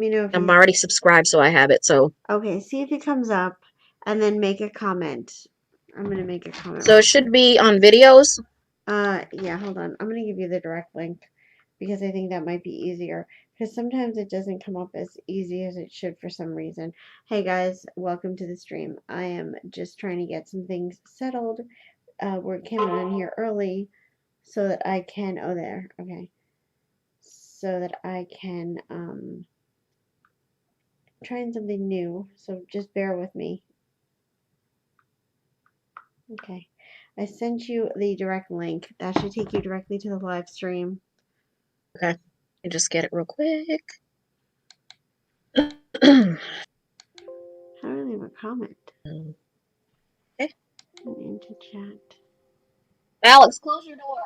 Let me know if I'm you... already subscribed, so I have it. So Okay, see if it comes up, and then make a comment. I'm gonna make a comment it real should quick. be on videos. Yeah, hold on. I'm gonna give you the direct link because I think that might be easier. Because sometimes it doesn't come up as easy as it should for some reason. Hey guys, welcome to the stream. I am just trying to get some things settled. We're coming on here early so that I can... Oh, there. Okay. So that I can trying something new. So just bear with me. Okay. I sent you the direct link. That should take you directly to the live stream. Okay, I just get it real quick. How do I leave a comment? Okay. Into chat. Alex, close your door.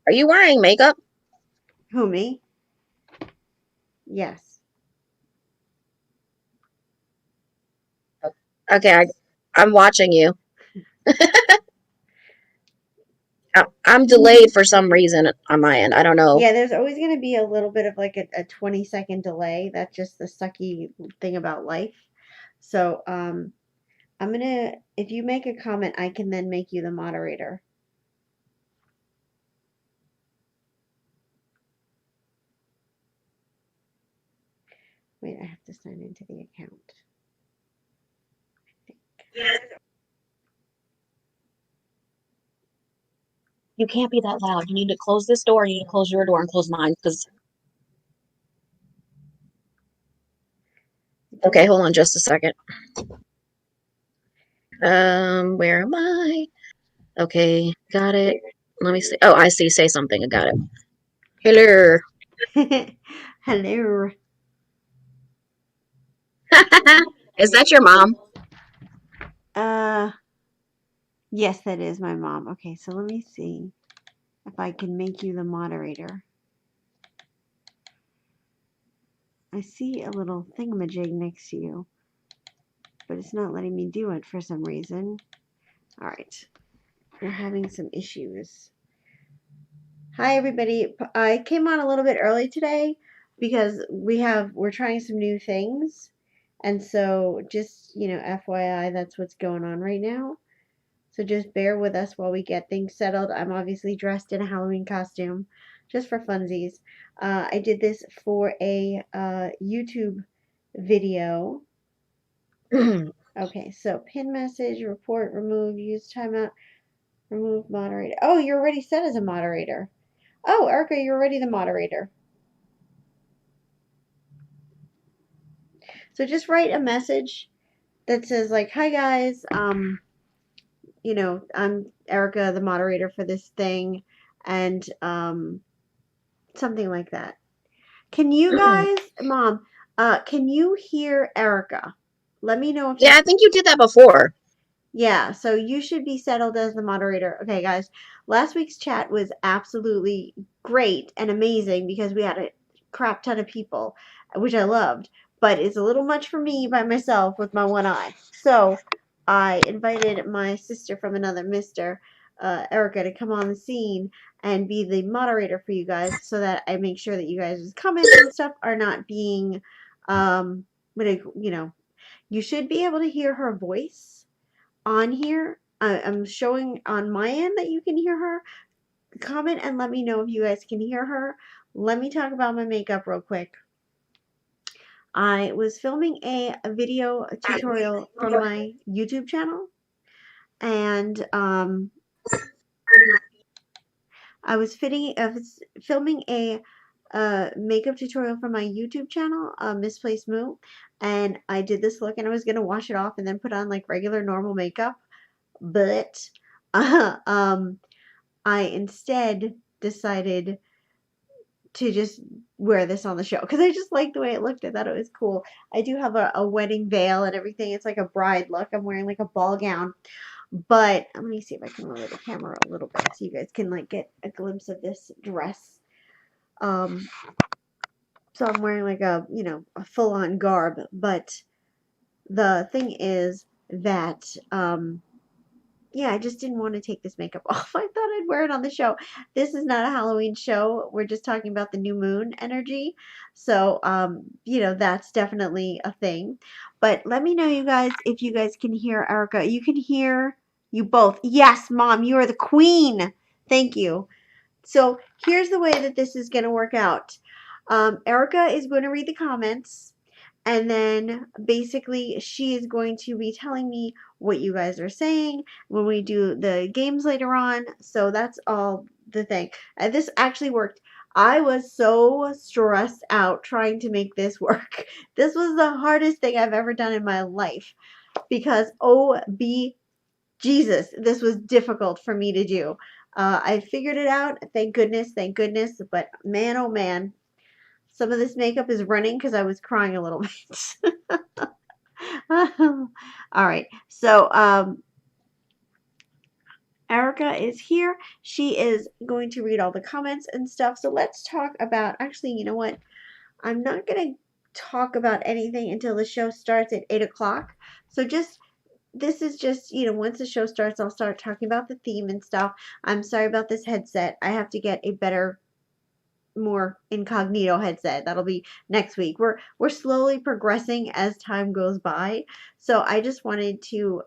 Are you wearing makeup? Who, me? Yes. Okay, I'm watching you. I'm delayed for some reason on my end. I don't know. Yeah, there's always going to be a little bit of like a 20-second delay. That's just the sucky thing about life. So, I'm going to, if you make a comment, I can then make you the moderator. Wait, I have to sign into the account. I think. You can't be that loud. You need to close this door. You need to close your door and close mine. Because okay, hold on just a second. Where am I? Okay, got it. Let me see. Oh, I see. Say something. I got it. Hello. Hello. Is that your mom? Yes, that is my mom. Okay, so let me see if I can make you the moderator. I see a little thingamajig next to you, but it's not letting me do it for some reason. All right, we're having some issues. Hi, everybody. I came on a little bit early today because we're trying some new things, and so just FYI, that's what's going on right now. So just bear with us while we get things settled. I'm obviously dressed in a Halloween costume, just for funsies. I did this for a YouTube video. Okay, so pin message, report, remove, use timeout, remove moderator. Oh, you're already set as a moderator. Oh, Erica, you're already the moderator. So just write a message that says like, "Hi guys, I'm Erica, the moderator for this thing," and something like that. Can you guys, Mom, can you hear Erica? Let me know if you... Yeah, I think you did that before. Yeah, so you should be settled as the moderator. Okay, guys, last week's chat was absolutely great and amazing because we had a crap ton of people, which I loved, but it's a little much for me by myself with my one eye. So I invited my sister from another mister, Erica, to come on the scene and be the moderator for you guys so that I make sure that you guys' comments and stuff are not being, you should be able to hear her voice on here. I'm showing on my end that you can hear her. Comment and let me know if you guys can hear her. Let me talk about my makeup real quick. I was filming a video tutorial from my YouTube channel, and I was filming a makeup tutorial from my YouTube channel, Misplaced Moo, and I did this look, and I was gonna wash it off and then put on like regular normal makeup, but I instead decided to just wear this on the show because I just liked the way it looked. I thought it was cool. I do have a wedding veil and everything. It's like a bride look. I'm wearing like a ball gown. But let me see if I can lower the camera a little bit so you guys can like get a glimpse of this dress. So I'm wearing like a full-on garb. But the thing is that yeah, I just didn't want to take this makeup off. I thought I'd wear it on the show. This is not a Halloween show. We're just talking about the new moon energy. So, that's definitely a thing. But let me know, you guys, if you guys can hear Erica. You can hear you both. Yes, Mom, you are the queen. Thank you. So here's the way that this is going to work out. Erica is going to read the comments, and then basically she is going to be telling me what you guys are saying when we do the games later on. So that's all the thing. And this actually worked. I was so stressed out trying to make this work. This was the hardest thing I've ever done in my life because Jesus, this was difficult for me to do. I figured it out, thank goodness. But man, oh man, some of this makeup is running because I was crying a little bit. All right, so Erica is here. She is going to read all the comments and stuff. So let's talk about. Actually, you know what? I'm not gonna talk about anything until the show starts at 8 o'clock. So just this is just, once the show starts, I'll start talking about the theme and stuff. I'm sorry about this headset. I have to get a better, more incognito headset. That'll be next week. We're slowly progressing as time goes by. So I just wanted to,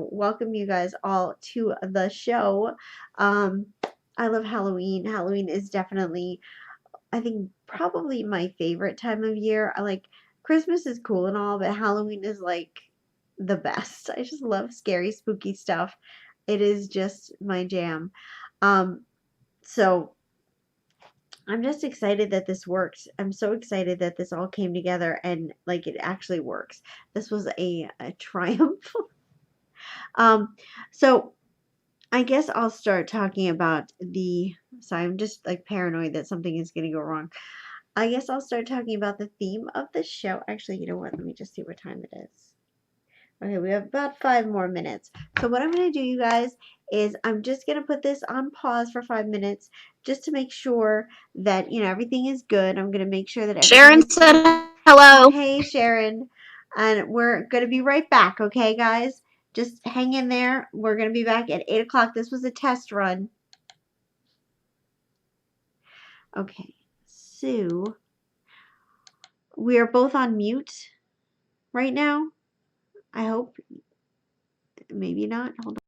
welcome you guys all to the show. Um, I love Halloween. Halloween is definitely, I think, probably my favorite time of year. I like Christmas is cool and all, but Halloween is like the best. I just love scary, spooky stuff. It is just my jam. Um, so I'm just excited that this works. I'm so excited that this all came together and like it actually works. This was a triumph. Um, so I guess I'll start talking about sorry, I'm just like paranoid that something is going to go wrong. I guess I'll start talking about the theme of the show. Actually, you know what? Let me just see what time it is. Okay, we have about 5 more minutes. So what I'm going to do, you guys, is I'm just going to put this on pause for 5 minutes just to make sure that, everything is good. I'm going to make sure that everything Sharon is said hello. Hey, Sharon. And we're going to be right back, okay, guys? Just hang in there. We're going to be back at 8 o'clock. This was a test run. Okay, so we are both on mute right now. I hope. Maybe not. Hold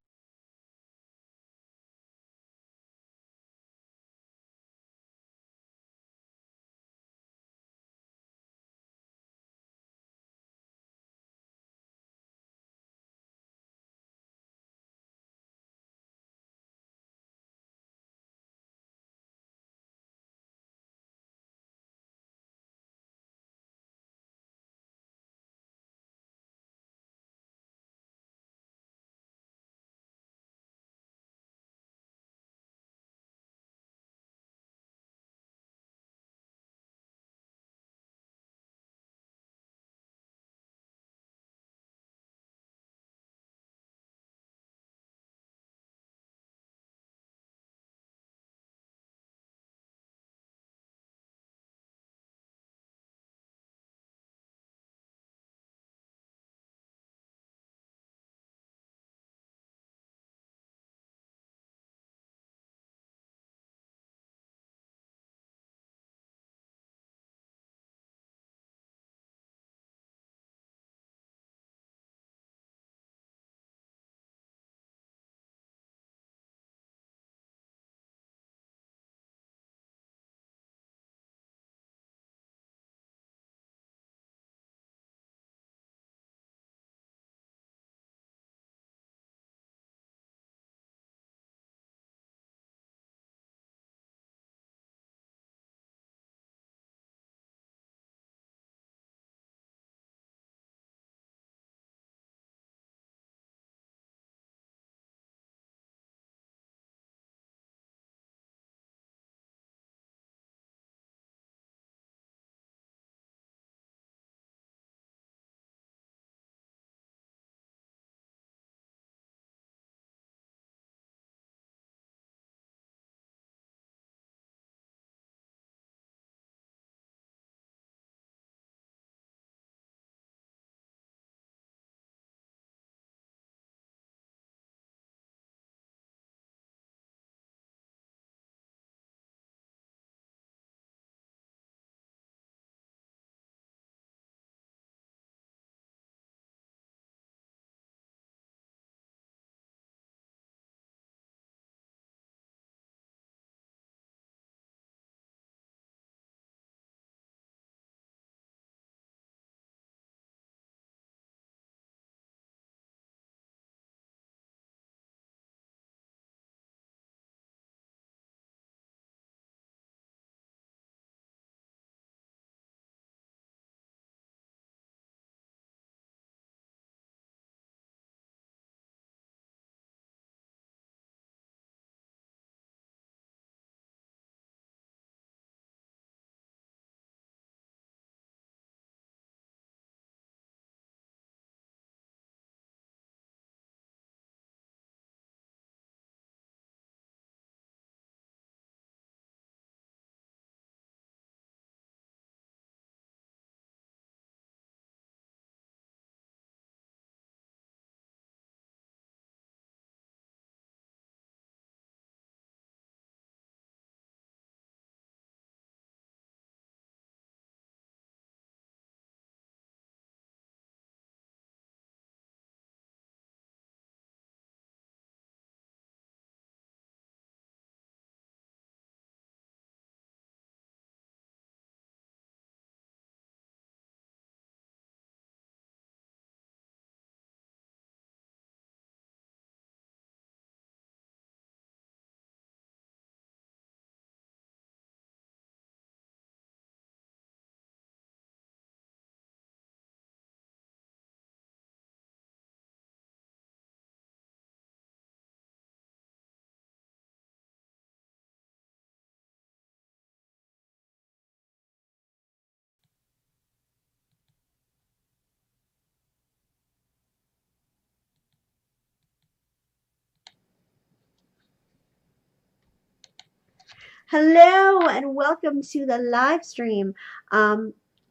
Hello and welcome to the live stream.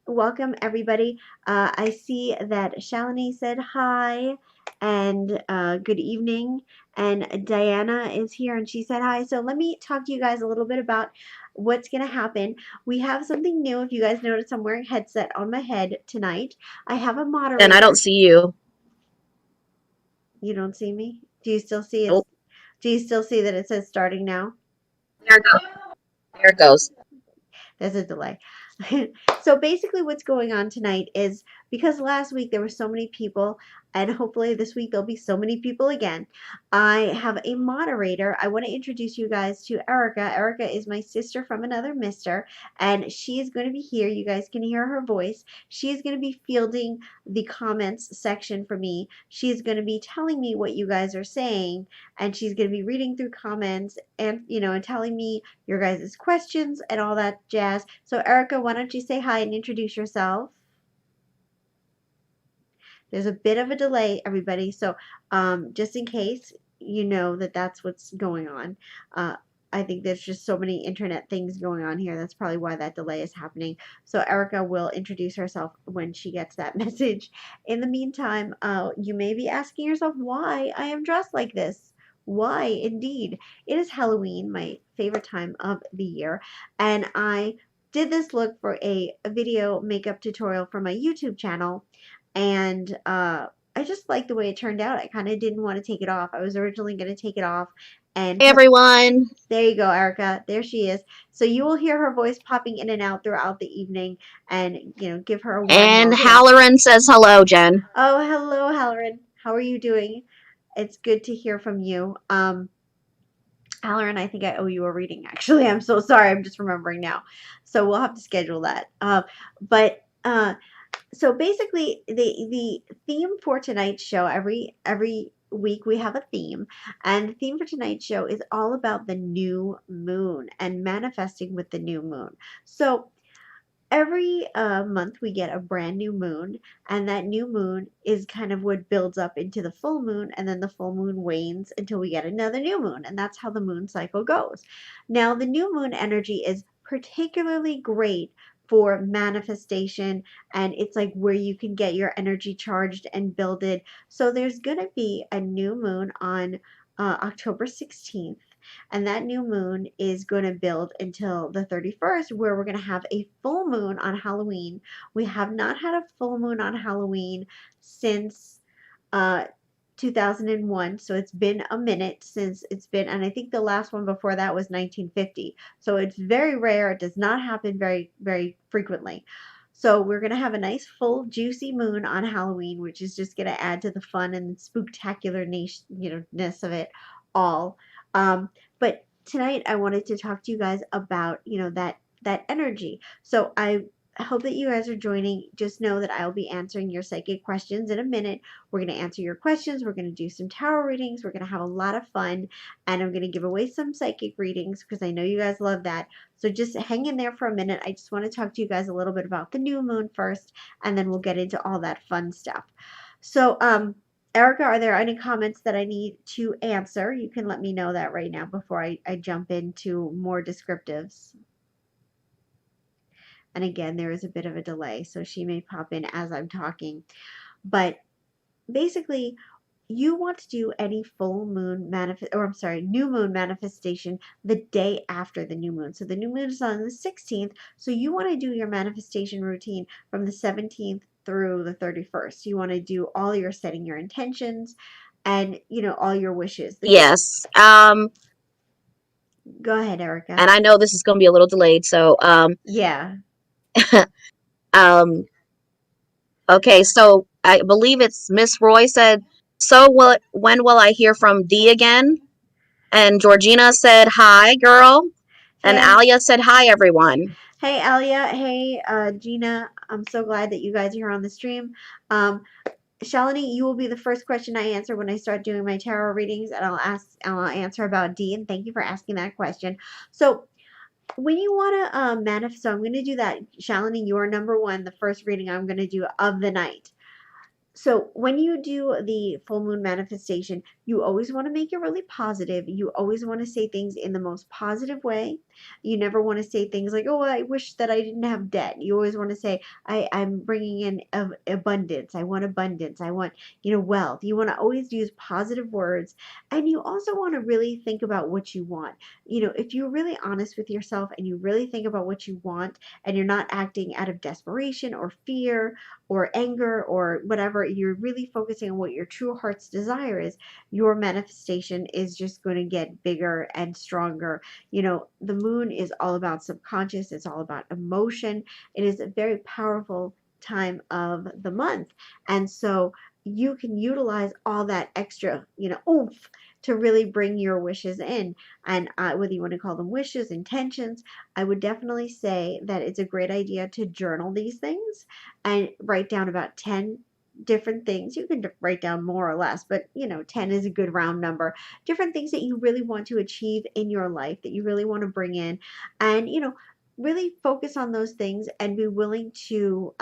Welcome everybody. I see that Shalini said hi and good evening, and Diana is here and she said hi. So let me talk to you guys a little bit about what's going to happen. We have something new. If you guys notice, I'm wearing a headset on my head tonight. I have a moderator. And I don't see you. You don't see me? Do you still see it? Nope. Do you still see that it says starting now? There it goes. There it goes. There's a delay. So basically what's going on tonight is because last week there were so many people, and hopefully this week there'll be so many people again, I have a moderator. I want to introduce you guys to Erica. Erica is my sister from another mister, and she is going to be here. You guys can hear her voice. She is going to be fielding the comments section for me. She is going to be telling me what you guys are saying, and she's going to be reading through comments and and telling me your guys' questions and all that jazz. So Erica, why don't you say hi and introduce yourself? There's a bit of a delay, everybody. So just in case you know that that's what's going on. I think there's just so many internet things going on here. That's probably why that delay is happening. So Erica will introduce herself when she gets that message. In the meantime, you may be asking yourself why I am dressed like this. Why, indeed. It is Halloween, my favorite time of the year, and I did this look for a video makeup tutorial for my YouTube channel, and I just like the way it turned out. I kind of didn't want to take it off. I was originally going to take it off and Hey, everyone. there you go, Erica. There she is. So you will hear her voice popping in and out throughout the evening, and give her a warm And welcome. Halloran says hello, Jen. Oh, hello, Halloran. How are you doing? It's good to hear from you. Halloran, I think I owe you a reading, actually. I'm so sorry. I'm just remembering now. So we'll have to schedule that. But so basically the theme for tonight's show, every week we have a theme, and the theme for tonight's show is all about the new moon and manifesting with the new moon. So every month we get a brand new moon, and that new moon is kind of what builds up into the full moon, and then the full moon wanes until we get another new moon, and that's how the moon cycle goes. Now the new moon energy is particularly great for manifestation, and it's like where you can get your energy charged and builded. So there's going to be a new moon on October 16th, and that new moon is going to build until the 31st, where we're going to have a full moon on Halloween. We have not had a full moon on Halloween since uh, 2001, so it's been a minute since it's been, and I think the last one before that was 1950. So it's very rare. It does not happen very, very frequently. So we're going to have a nice full juicy moon on Halloween, which is just going to add to the fun and spectacularness of it all. But tonight I wanted to talk to you guys about, that energy. So I hope that you guys are joining. Just know that I'll be answering your psychic questions in a minute. We're going to answer your questions. We're going to do some tarot readings. We're going to have a lot of fun, and I'm going to give away some psychic readings because I know you guys love that. So just hang in there for a minute. I just want to talk to you guys a little bit about the new moon first, and then we'll get into all that fun stuff. So, Erica, are there any comments that I need to answer? You can let me know that right now before I jump into more descriptives. And again, there is a bit of a delay, so she may pop in as I'm talking. But basically, you want to do any full moon new moon manifestation the day after the new moon. So the new moon is on the 16th, so you want to do your manifestation routine from the 17th through the 31st. You want to do all your setting your intentions and, all your wishes. Yes. Go ahead, Erica. And I know this is going to be a little delayed, so yeah. Okay, so I believe it's Miss Roy said, so when will I hear from Dee again? And Georgina said, hi, girl. And Hey. Alia said, hi, everyone. Hey, Alia. Hey, Gina. I'm so glad that you guys are here on the stream. Shalini, you will be the first question I answer when I start doing my tarot readings, and I'll answer about Dee, and thank you for asking that question. So when you want to manifest, so I'm going to do that. Shalini, you are number one, the first reading I'm going to do of the night. So when you do the full moon manifestation, you always want to make it really positive. You always want to say things in the most positive way. You never want to say things like, oh, I wish that I didn't have debt. You always want to say, I'm bringing in abundance. I want abundance. I want, wealth. You want to always use positive words. And you also want to really think about what you want. If you're really honest with yourself and you really think about what you want and you're not acting out of desperation or fear or anger or whatever, you're really focusing on what your true heart's desire is, your manifestation is just going to get bigger and stronger. The moon is all about subconscious, it's all about emotion. It is a very powerful time of the month. And so you can utilize all that extra, oomph to really bring your wishes in. And whether you want to call them wishes, intentions, I would definitely say that it's a great idea to journal these things and write down about 10 different things. You can write down more or less, but 10 is a good round number. Different things that you really want to achieve in your life, that you really want to bring in, and really focus on those things and be willing to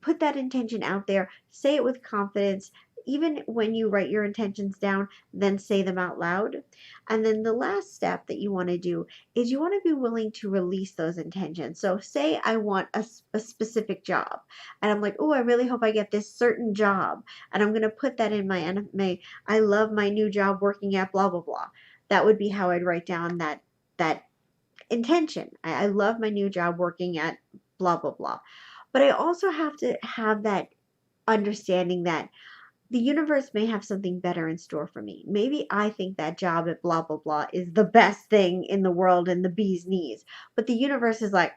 put that intention out there, say it with confidence. Even when you write your intentions down, then say them out loud. And then the last step that you want to do is you want to be willing to release those intentions. So say I want a specific job and I'm like, oh, I really hope I get this certain job. And I'm going to put that in my, I love my new job working at blah, blah, blah. That would be how I'd write down that intention. I love my new job working at blah, blah, blah. But I also have to have that understanding that the universe may have something better in store for me. Maybe I think that job at blah, blah, blah is the best thing in the world and the bee's knees. But the universe is like,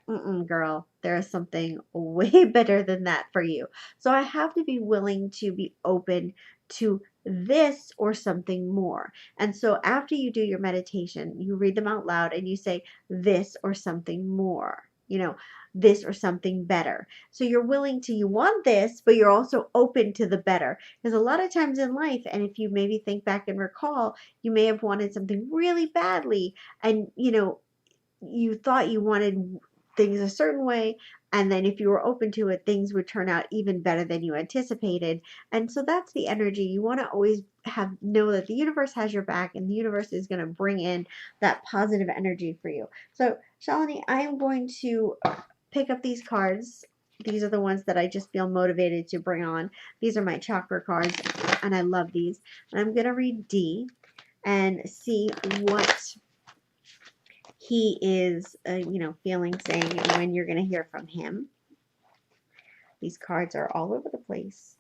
girl, there is something way better than that for you. So I have to be willing to be open to this or something more. And so after you do your meditation, you read them out loud and you say this or something more. This or something better. So you're willing to, you want this, but you're also open to the better. Because a lot of times in life, and if you maybe think back and recall, you may have wanted something really badly, and you thought you wanted things a certain way, and then if you were open to it, things would turn out even better than you anticipated. And so that's the energy. You want to always know that the universe has your back, and the universe is going to bring in that positive energy for you. So Shalini, I am going to pick up these cards. These are the ones that I just feel motivated to bring on. These are my chakra cards, and I love these. And I'm going to read D and see what he is, feeling, saying, and when you're going to hear from him. These cards are all over the place.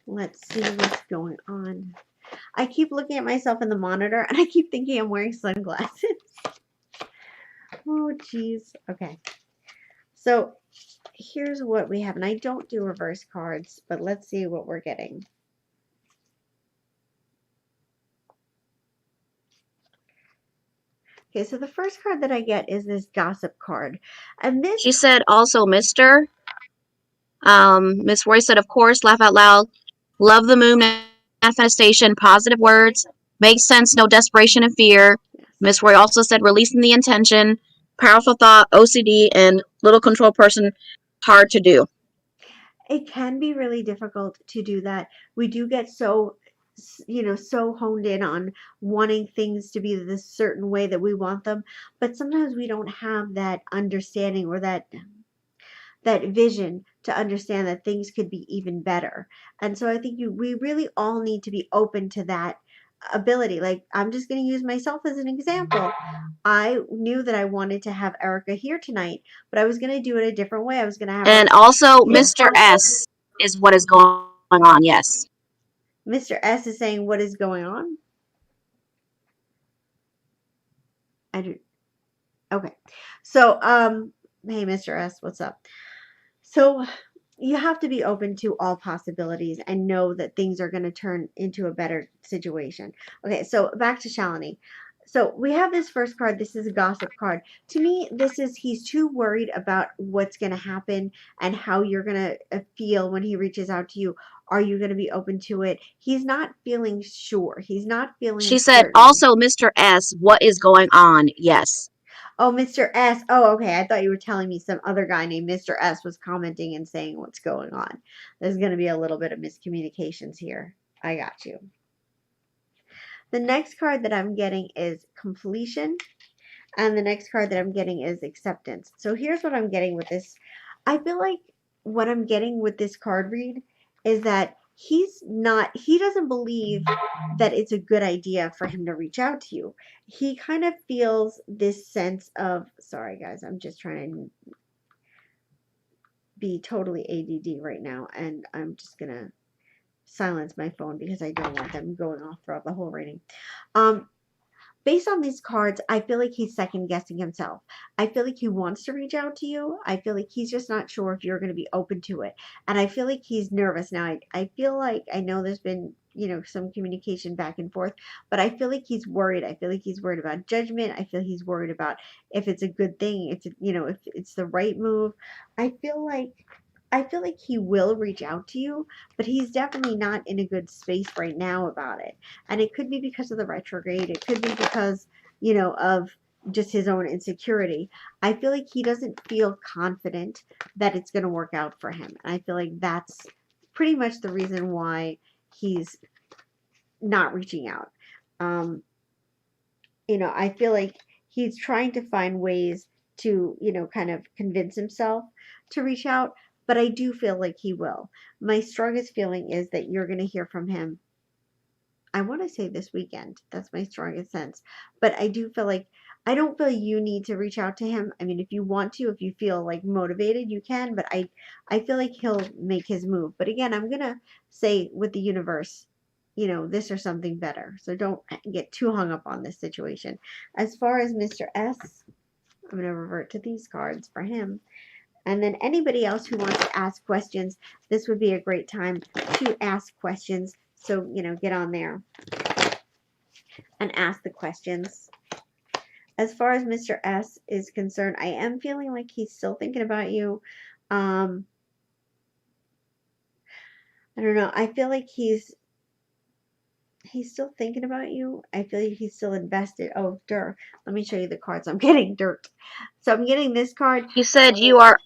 Let's see what's going on. I keep looking at myself in the monitor, and I keep thinking I'm wearing sunglasses. Oh, geez. Okay. So here's what we have, and I don't do reverse cards, but let's see what we're getting. Okay, so the first card that I get is this gossip card, and this. She said also, Mr. Miss Roy said, of course, laugh out loud. Love the moon manifestation, positive words, makes sense, no desperation and fear. Yes. Miss Roy also said, releasing the intention, powerful thought, OCD, and little control person, hard to do. It can be really difficult to do that. We do get so honed in on wanting things to be this certain way that we want them, but sometimes we don't have that understanding or that vision to understand that things could be even better. And so I think we really all need to be open to that ability. Like, I'm just going to use myself as an example. I knew that I wanted to have Erica here tonight, but I was going to do it a different way. I was going to have And her. also, Mr. S is what is going on, yes. Mr. S is saying, what is going on? I do. Okay. So, hey, Mr. S, what's up? So you have to be open to all possibilities and know that things are going to turn into a better situation. Okay, so back to Shalini. So we have this first card. This is a gossip card. To me, this is he's too worried about what's going to happen and how you're going to feel when he reaches out to you. Are you going to be open to it? He's not feeling sure. He's not feeling She said, certain. also, Mr. S, what is going on? Yes. Oh, Mr. S. Oh, okay. I thought you were telling me some other guy named Mr. S was commenting and saying what's going on. There's going to be a little bit of miscommunications here. I got you. The next card that I'm getting is completion. And the next card that I'm getting is acceptance. So here's what I'm getting with this. I feel like what I'm getting with this card read is that he doesn't believe that it's a good idea for him to reach out to you. He kind of feels this sense of, sorry guys, I'm just trying to be totally ADD right now, and I'm just going to silence my phone because I don't want them going off throughout the whole reading. Based on these cards, I feel like he's second guessing himself. I feel like he wants to reach out to you. I feel like he's just not sure if you're going to be open to it. And I feel like he's nervous. Now, I feel like, I know there's been, some communication back and forth, but I feel like he's worried. I feel like he's worried about judgment. I feel he's worried about if it's a good thing, if it's the right move. I feel like he will reach out to you, but he's definitely not in a good space right now about it. And it could be because of the retrograde. It could be because, of just his own insecurity. I feel like he doesn't feel confident that it's going to work out for him. And I feel like that's pretty much the reason why he's not reaching out. I feel like he's trying to find ways to, kind of convince himself to reach out, but I do feel like he will. My strongest feeling is that you're going to hear from him. I want to say this weekend. That's my strongest sense. But I do feel like I don't feel you need to reach out to him. I mean, if you want to, if you feel like motivated, you can, but I feel like he'll make his move. But again, I'm going to say with the universe, this or something better. So don't get too hung up on this situation. As far as Mr. S, I'm going to revert to these cards for him. And then anybody else who wants to ask questions, this would be a great time to ask questions. So, get on there and ask the questions. As far as Mr. S is concerned, I am feeling like he's still thinking about you. I don't know. I feel like he's still thinking about you. I feel like he's still invested. Oh, dirt. Let me show you the cards. I'm getting dirt. So I'm getting this card. He said you are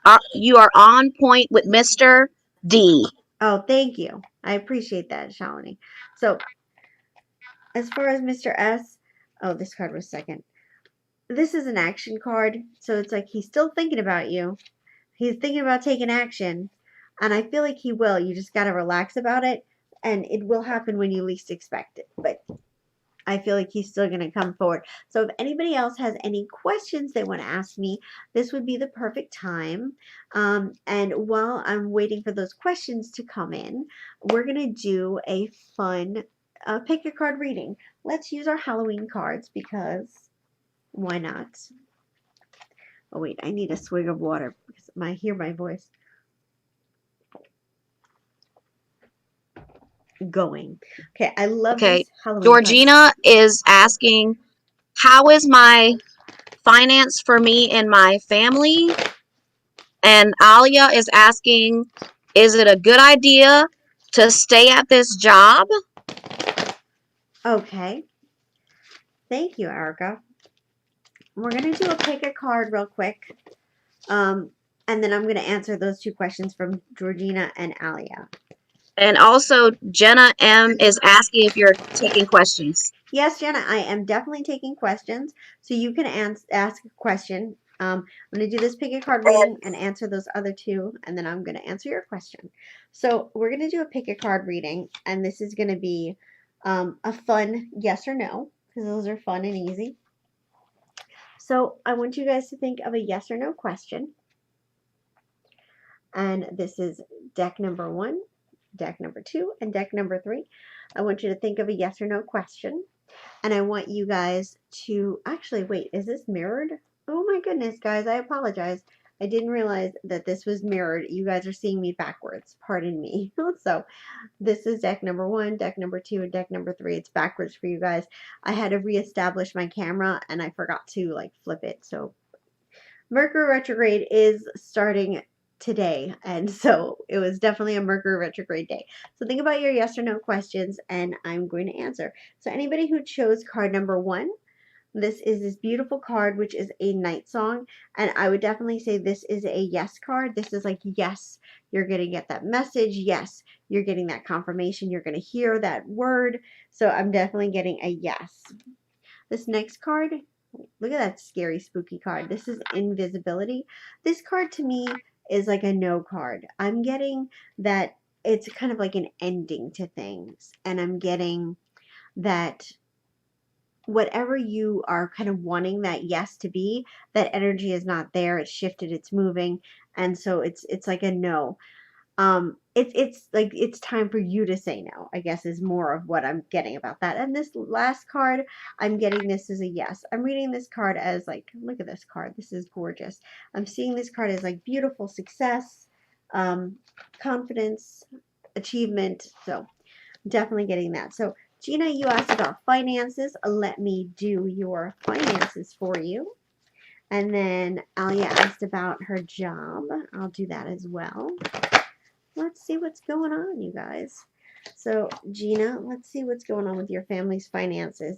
on point with Mr. D. Oh, thank you. I appreciate that, Shalini. So as far as Mr. S, oh, this card was second. This is an action card. So it's like he's still thinking about you. He's thinking about taking action. And I feel like he will. You just got to relax about it. And it will happen when you least expect it. But I feel like he's still going to come forward. So if anybody else has any questions they want to ask me, this would be the perfect time. And while I'm waiting for those questions to come in, we're going to do a fun pick a card reading. Let's use our Halloween cards because why not? Oh, wait, I need a swig of water because I hear my voice going. Okay, I love these Halloween Georgina cards. is asking, how is my finance for me and my family? And Alia is asking, is it a good idea to stay at this job? Okay. Thank you, Erica. We're going to do a pick a card real quick. And then I'm going to answer those two questions from Georgina and Alia. And also, Jenna M is asking if you're taking questions. Yes, Jenna, I am definitely taking questions. So you can ask a question. I'm going to do this pick a card reading and answer those other two. And then I'm going to answer your question. So we're going to do a pick a card reading. And this is going to be a fun yes or no. Because those are fun and easy. So I want you guys to think of a yes or no question. And this is deck number 1, deck number 2, and deck number 3. I want you to think of a yes or no question. And I want you guys to actually, wait, is this mirrored? Oh my goodness, guys, I apologize. I didn't realize that this was mirrored. You guys are seeing me backwards. Pardon me. So this is deck number 1, deck number 2, and deck number 3. It's backwards for you guys. I had to reestablish my camera and I forgot to flip it. So Mercury retrograde is starting today, and so it was definitely a Mercury retrograde day. So think about your yes or no questions and I'm going to answer. So anybody who chose card number 1, This is this beautiful card, which is a night song. And I would definitely say this is a yes card. This is like, yes, you're going to get that message. Yes, you're getting that confirmation. You're going to hear that word. So I'm definitely getting a yes. This next card, look at that scary, spooky card. This is invisibility. This card to me is like a no card. I'm getting that it's kind of like an ending to things. And I'm getting that whatever you are kind of wanting that yes to be, that energy is not there. It's shifted, it's moving. And so it's like a no. It's like it's time for you to say no, I guess, is more of what I'm getting about that. And this last card, I'm getting this as a yes. I'm reading this card as like, look at this card, this is gorgeous. I'm seeing this card as like beautiful success, confidence, achievement. So definitely getting that. So Gina, you asked about finances. Let me do your finances for you. And then Alia asked about her job. I'll do that as well. Let's see what's going on, you guys. So Gina, let's see what's going on with your family's finances.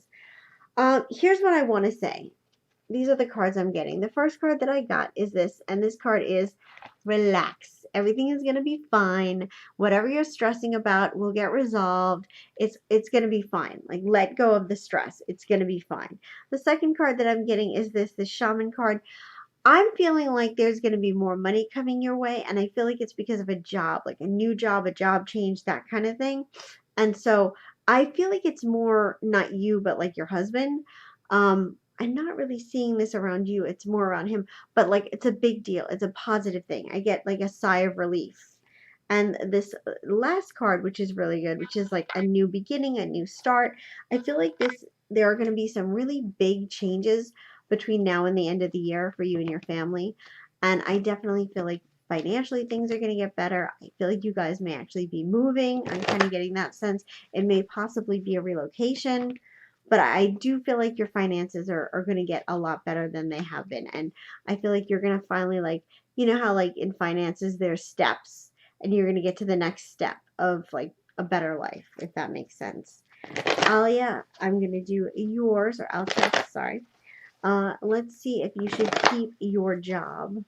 Here's what I want to say. These are the cards I'm getting. The first card that I got is this, and this card is relax. Everything is going to be fine. Whatever you're stressing about will get resolved. It's going to be fine. Like, let go of the stress. It's going to be fine. The second card that I'm getting is this shaman card. I'm feeling like there's going to be more money coming your way, and I feel like it's because of a job, like a new job, a job change, that kind of thing. And so I feel like it's more not you, but like your husband. I'm not really seeing this around you. It's more around him, but like it's a big deal. It's a positive thing. I get like a sigh of relief. And this last card, which is really good, which is like a new beginning, a new start. I feel like there are going to be some really big changes between now and the end of the year for you and your family. And I definitely feel like financially things are going to get better. I feel like you guys may actually be moving. I'm kind of getting that sense. It may possibly be a relocation. But I do feel like your finances are going to get a lot better than they have been. And I feel like you're going to finally, like, you know how like in finances there's steps, and you're going to get to the next step of like a better life, if that makes sense. Alia, I'm going to do yours, or I'll check, sorry. Let's see if you should keep your job.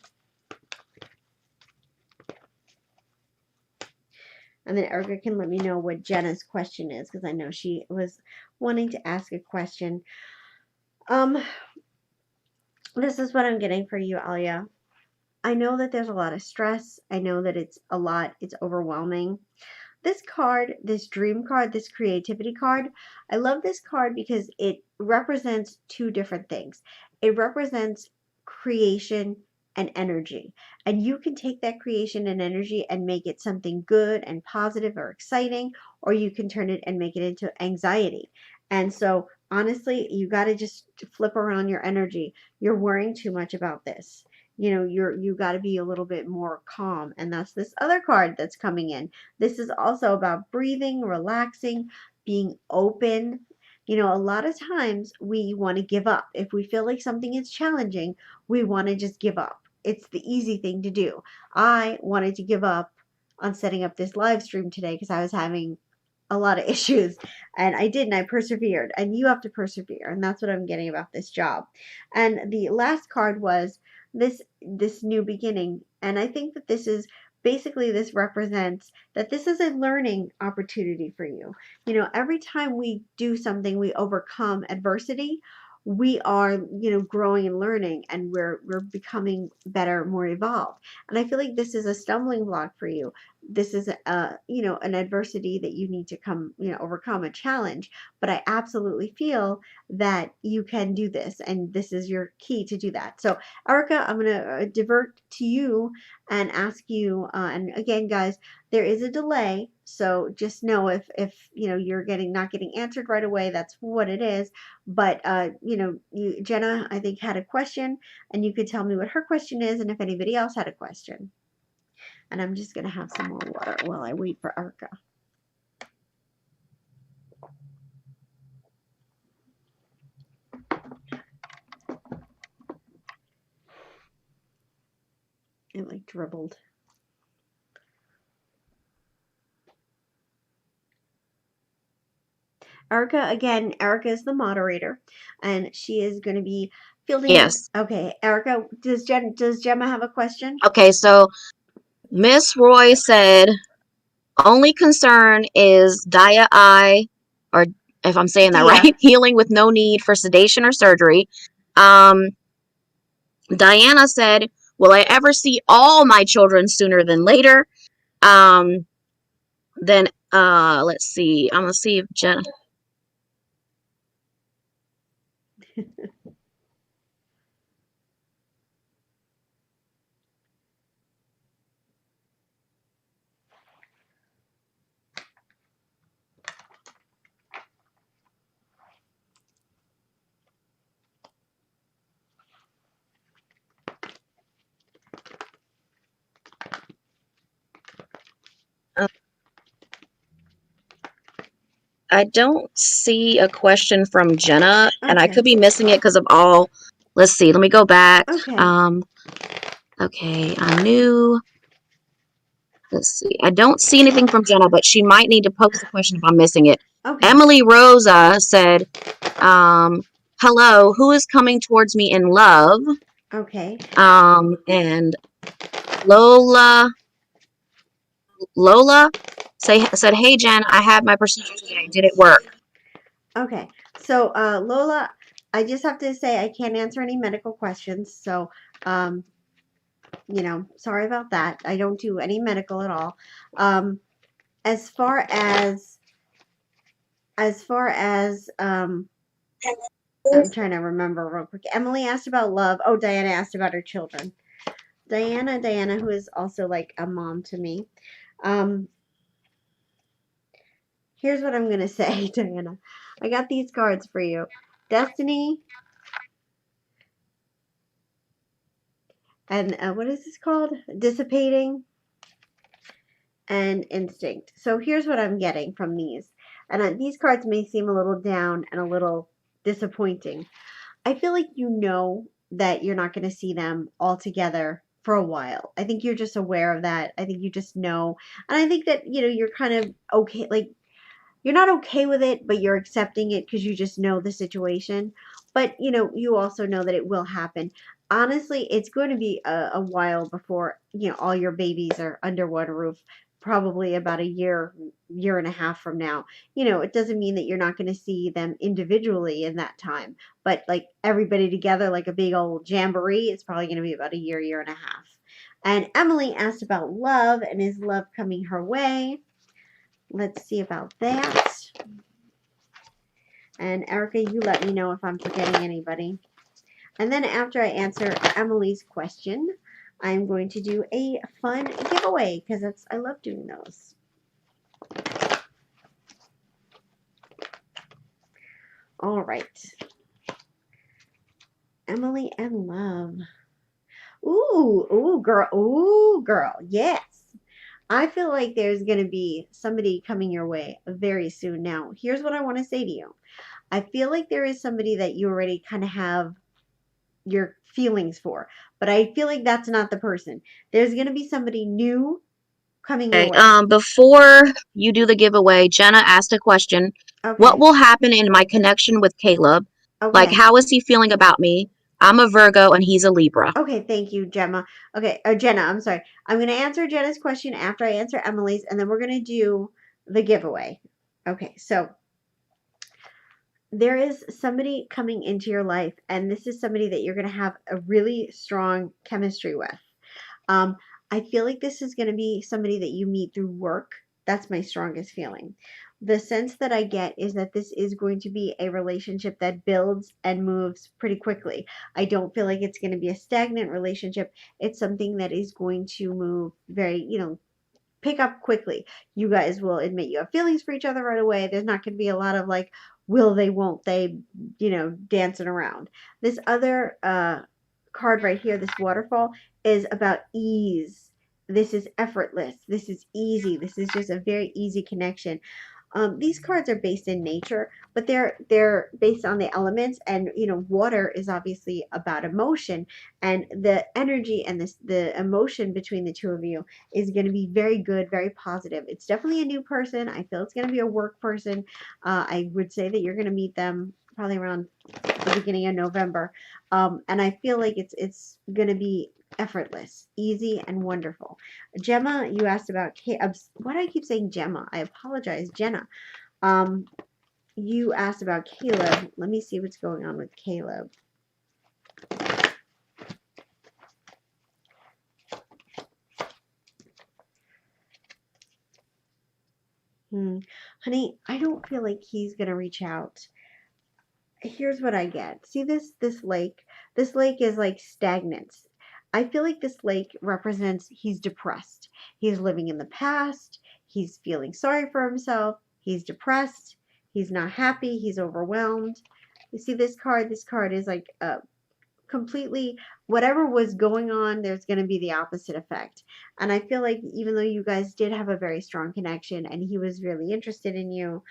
And then Erica can let me know what Jenna's question is, because I know she was wanting to ask a question. This is what I'm getting for you, Alia. I know that there's a lot of stress. I know that it's a lot. It's overwhelming. This card, this dream card, this creativity card, I love this card because it represents two different things. It represents creation and energy. And you can take that creation and energy and make it something good and positive or exciting, or you can turn it and make it into anxiety. And so, honestly, you got to just flip around your energy. You're worrying too much about this. You know, you got to be a little bit more calm. And that's this other card that's coming in. This is also about breathing, relaxing, being open. You know, a lot of times we want to give up. If we feel like something is challenging, we want to just give up. It's the easy thing to do. I wanted to give up on setting up this live stream today because I was having a lot of issues, and I did, and I persevered, and you have to persevere, and that's what I'm getting about this job. And the last card was this new beginning, and I think that this is basically, this represents that this is a learning opportunity for you. You know, every time we do something, we overcome adversity, we are, you know, growing and learning, and we're becoming better, more evolved. And I feel like this is a stumbling block for you. This is a, you know, an adversity that you need to come, you know, overcome, a challenge. But I absolutely feel that you can do this, and this is your key to do that. So Erica, I'm going to divert to you and ask you, and again, guys, there is a delay, so just know if you know you're not getting answered right away, that's what it is. But you know, Jenna, I think, had a question, and you could tell me what her question is, and if anybody else had a question. And I'm just gonna have some more water while I wait for Erica. It like dribbled. Erica, again, Erica is the moderator, and she is going to be fielding. Yes. Okay, Erica, does Gemma have a question? Okay, so Miss Roy said only concern is or if I'm saying that Dia. right, healing with no need for sedation or surgery. Um, Diana said, will I ever see all my children sooner than later? Um, then let's see. I'm gonna see if Jen. I don't see a question from Jenna, and I Okay. could be missing it because of all. Let's see. Let me go back. Okay. Okay, I knew. Let's see. I don't see anything from Jenna, but she might need to post a question if I'm missing it. Okay. Emily Rosa said, "Hello, who is coming towards me in love?" Okay. And Lola said, "Hey Jen, I had my procedure today. Did it work?" Okay. So, Lola, I just have to say I can't answer any medical questions. So, um, sorry about that. I don't do any medical at all. As far as I'm trying to remember real quick. Emily asked about love. Oh, Diana asked about her children. Diana, who is also like a mom to me. Um, Here's what I'm gonna say, Diana. I got these cards for you. Destiny and what is this called? Dissipating and instinct. So here's what I'm getting from these. And these cards may seem a little down and a little disappointing. I feel like you know that you're not going to see them all together for a while. I think you're just aware of that. I think you just know. And I think that, you're kind of okay. Like, you're not okay with it, but you're accepting it because you just know the situation. But you also know that it will happen. Honestly, it's going to be a while before all your babies are under one roof. Probably about a year and a half from now. It doesn't mean that you're not going to see them individually in that time, but like everybody together, like a big old jamboree, it's probably going to be about a year and a half. And Emily asked about love and is love coming her way? Let's see about that. And Erica, you let me know if I'm forgetting anybody. And then after I answer Emily's question, I'm going to do a fun giveaway because I love doing those. All right. Emily and love. Ooh, girl. Yes. I feel like there's going to be somebody coming your way very soon. Now, here's what I want to say to you. I feel like there is somebody that you already kind of have your feelings for, but I feel like that's not the person. There's going to be somebody new coming your Okay. way. Before you do the giveaway, Jenna asked a question. What Okay. will happen in my connection with Caleb? Like, Okay. how is he feeling about me? I'm a Virgo and he's a Libra. Okay, thank you, Gemma. Okay, or Jenna, I'm sorry. I'm going to answer Jenna's question after I answer Emily's, and then we're going to do the giveaway. Okay, so there is somebody coming into your life, and this is somebody that you're going to have a really strong chemistry with. Um, I feel like this is going to be somebody that you meet through work. That's my strongest feeling. The sense that I get is that this is going to be a relationship that builds and moves pretty quickly. I don't feel like it's going to be a stagnant relationship. It's something that is going to move very, pick up quickly. You guys will admit you have feelings for each other right away. There's not going to be a lot of like, will they, won't they, dancing around. This other card right here, this waterfall, is about ease. This is effortless. This is easy. This is just a very easy connection. These cards are based in nature, but they're based on the elements, and water is obviously about emotion, and the energy and the emotion between the two of you is going to be very good, very positive. It's definitely a new person. I feel it's going to be a work person. I would say that you're going to meet them probably around the beginning of November, and I feel like it's going to be effortless, easy, and wonderful. Gemma, you asked about why do I keep saying Gemma? I apologize, Jenna. Um, you asked about Caleb. Let me see what's going on with Caleb. Honey, I don't feel like he's gonna reach out. Here's what I get. See this lake? This lake is like stagnant. I feel like this lake represents he's depressed. He's living in the past. He's feeling sorry for himself. He's depressed. He's not happy. He's overwhelmed. You see this card? This card is like completely whatever was going on, there's going to be the opposite effect. And I feel like even though you guys did have a very strong connection and he was really interested in you,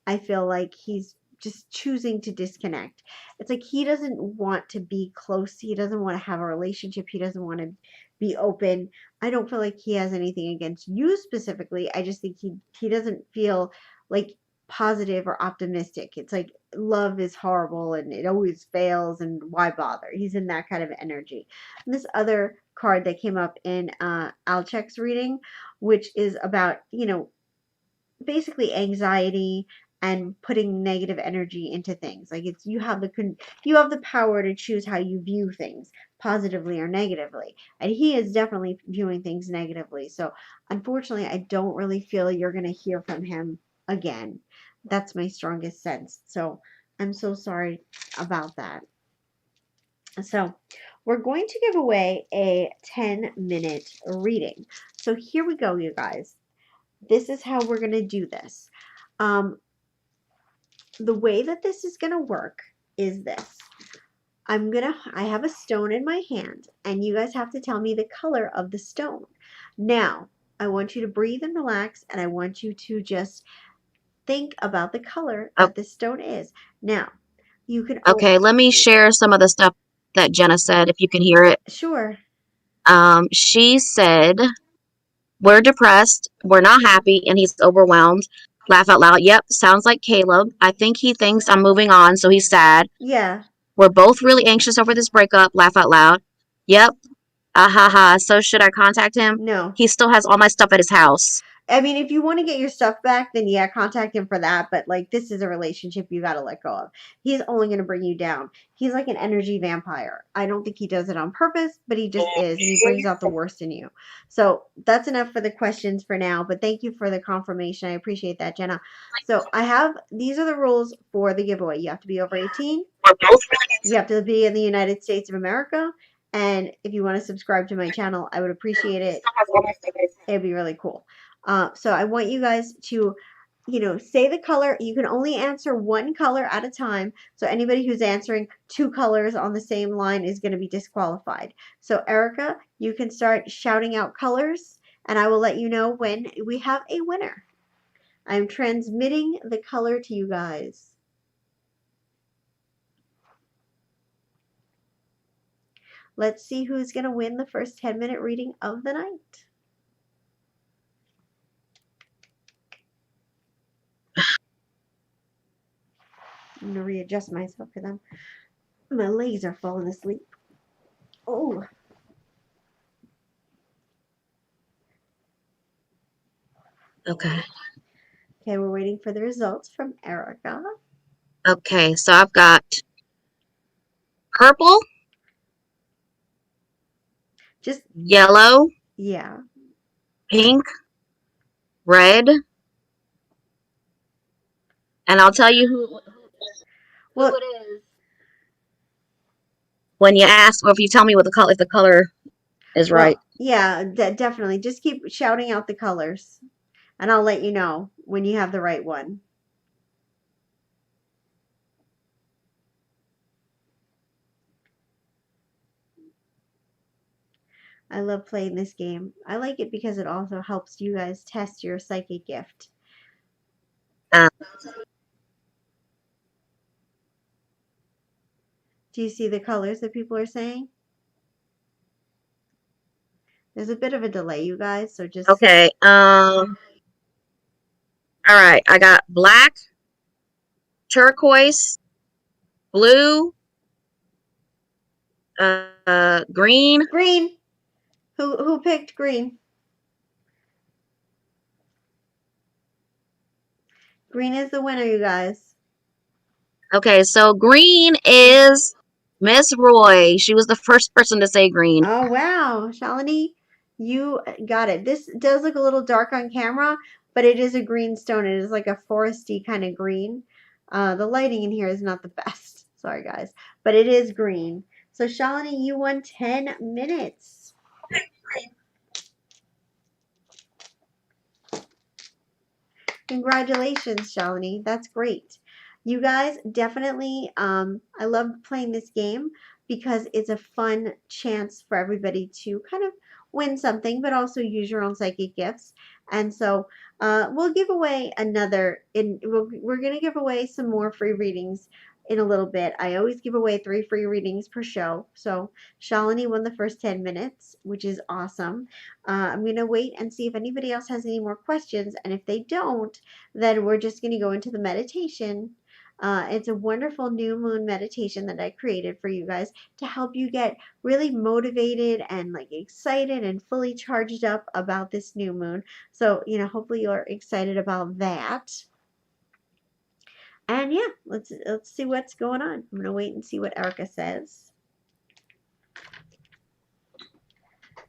I feel like he's just choosing to disconnect. It's like he doesn't want to be close. He doesn't want to have a relationship. He doesn't want to be open. I don't feel like he has anything against you specifically. I just think he doesn't feel like positive or optimistic. It's like love is horrible and it always fails and why bother? He's in that kind of energy. And this other card that came up in Alchek's reading, which is about, basically anxiety and putting negative energy into things. Like you have the power to choose how you view things, positively or negatively. And he is definitely viewing things negatively. So unfortunately, I don't really feel you're going to hear from him again. That's my strongest sense. So I'm so sorry about that. So we're going to give away a 10-minute reading. So here we go, you guys. This is how we're going to do this. The way that this is going to work is this. I have a stone in my hand, and you guys have to tell me the color of the stone. Now, I want you to breathe and relax, and I want you to just think about the color that this stone is. Now, you can... Okay, let me share some of the stuff that Jenna said, if you can hear it. Sure. She said, we're depressed, we're not happy, and he's overwhelmed. Laugh out loud. Yep, sounds like Caleb. I think he thinks I'm moving on, so he's sad. Yeah. We're both really anxious over this breakup. Laugh out loud. Yep. Ah ha ha. So should I contact him? No. He still has all my stuff at his house. I mean, if you want to get your stuff back, then yeah, contact him for that. But like, this is a relationship you got to let go of. He's only going to bring you down. He's like an energy vampire. I don't think he does it on purpose, but he just is, and he brings out the worst in you. So that's enough for the questions for now. But thank you for the confirmation. I appreciate that, Jenna. So these are the rules for the giveaway. You have to be over 18. You have to be in the United States of America. And if you want to subscribe to my channel, I would appreciate it. It'd be really cool. So I want you guys to, say the color. You can only answer one color at a time. So anybody who's answering two colors on the same line is going to be disqualified. So Erica, you can start shouting out colors, and I will let you know when we have a winner. I'm transmitting the color to you guys. Let's see who's going to win the first 10-minute reading of the night. I'm going to readjust myself for them. My legs are falling asleep. Oh. Okay. Okay, we're waiting for the results from Erica. Okay, so I've got purple, just yellow, yeah, pink, red, and I'll tell you who it is when you ask, or if you tell me what the color, if the color is right. Yeah, definitely. Just keep shouting out the colors, and I'll let you know when you have the right one. I love playing this game. I like it because it also helps you guys test your psychic gift. Uh, Do you see the colors that people are saying? There's a bit of a delay, you guys, so just okay. All right. I got black, turquoise, blue, green. green. Who picked green? Green is the winner, you guys. Okay, so green is Miss Roy. She was the first person to say green. Oh wow, Shalini, you got it. This does look a little dark on camera, but it is a green stone. It is like a foresty kind of green. The lighting in here is not the best. Sorry, guys, but it is green. So Shalini, you won 10 minutes. Congratulations, Shalini. That's great. You guys definitely, I love playing this game because it's a fun chance for everybody to kind of win something, but also use your own psychic gifts. And so we'll give away we're going to give away some more free readings in a little bit. I always give away 3 free readings per show. So Shalini won the first 10 minutes, which is awesome. I'm going to wait and see if anybody else has any more questions. And if they don't, then we're just going to go into the meditation. It's a wonderful new moon meditation that I created for you guys to help you get really motivated and like excited and fully charged up about this new moon. So, hopefully you're excited about that. And yeah, let's see what's going on. I'm going to wait and see what Erica says.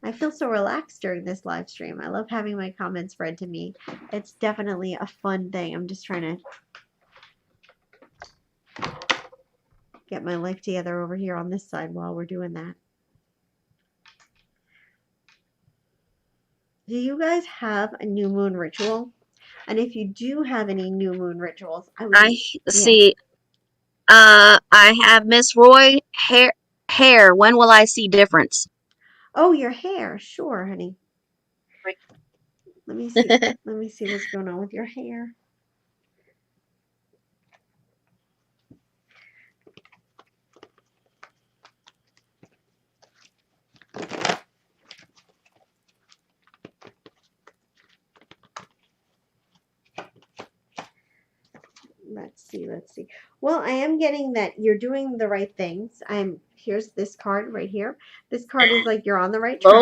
I feel so relaxed during this live stream. I love having my comments read to me. It's definitely a fun thing. I'm just trying to get my life together over here on this side while we're doing that. Do you guys have a new moon ritual? And if you do have any new moon rituals, I see. I have Miss Roy hair. Hair. When will I see difference? Oh, your hair. Sure, honey. Let me see. Let me see what's going on with your hair. Let's see. Well, I am getting that you're doing the right things. Here's this card right here. This card is like you're on the right track.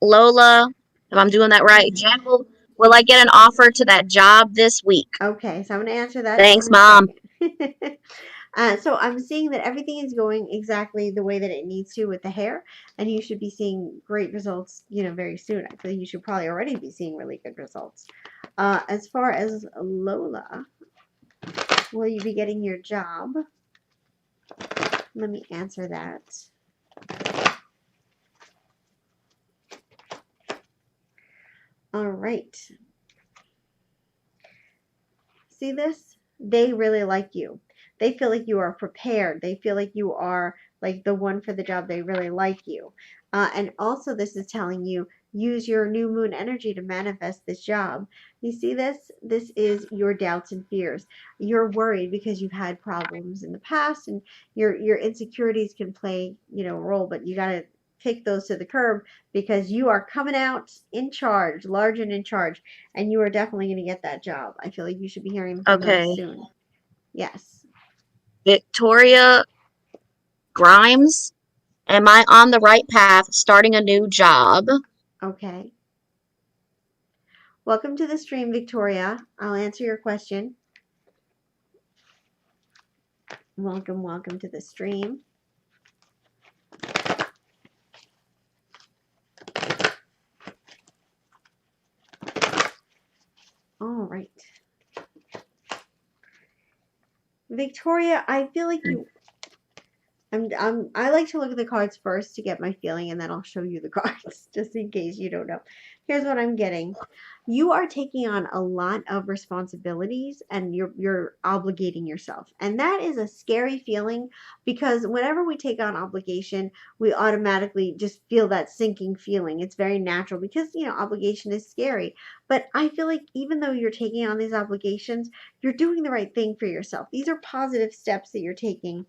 Lola, if I'm doing that right, Jen, will I get an offer to that job this week? Okay, so I'm going to answer that. Thanks, Mom. So I'm seeing that everything is going exactly the way that it needs to with the hair, and you should be seeing great results, very soon. I feel you should probably already be seeing really good results. As far as Lola, will you be getting your job? Let me answer that. All right. See this? They really like you. They feel like you are prepared. They feel like you are like the one for the job. They really like you. And also this is telling you, use your new moon energy to manifest this job. You see this? This is your doubts and fears. You're worried because you've had problems in the past, and your insecurities can play, a role, but you got to kick those to the curb because you are coming out in charge, large and in charge, and you are definitely going to get that job. I feel like you should be hearing from them soon. Yes. Victoria Grimes, am I on the right path starting a new job? Okay. Welcome to the stream, Victoria. I'll answer your question. Welcome to the stream. All right. Victoria, I feel like I like to look at the cards first to get my feeling, and then I'll show you the cards just in case you don't know. Here's what I'm getting. You are taking on a lot of responsibilities and you're obligating yourself. And that is a scary feeling because whenever we take on obligation, we automatically just feel that sinking feeling. It's very natural because, obligation is scary. But I feel like even though you're taking on these obligations, you're doing the right thing for yourself. These are positive steps that you're taking.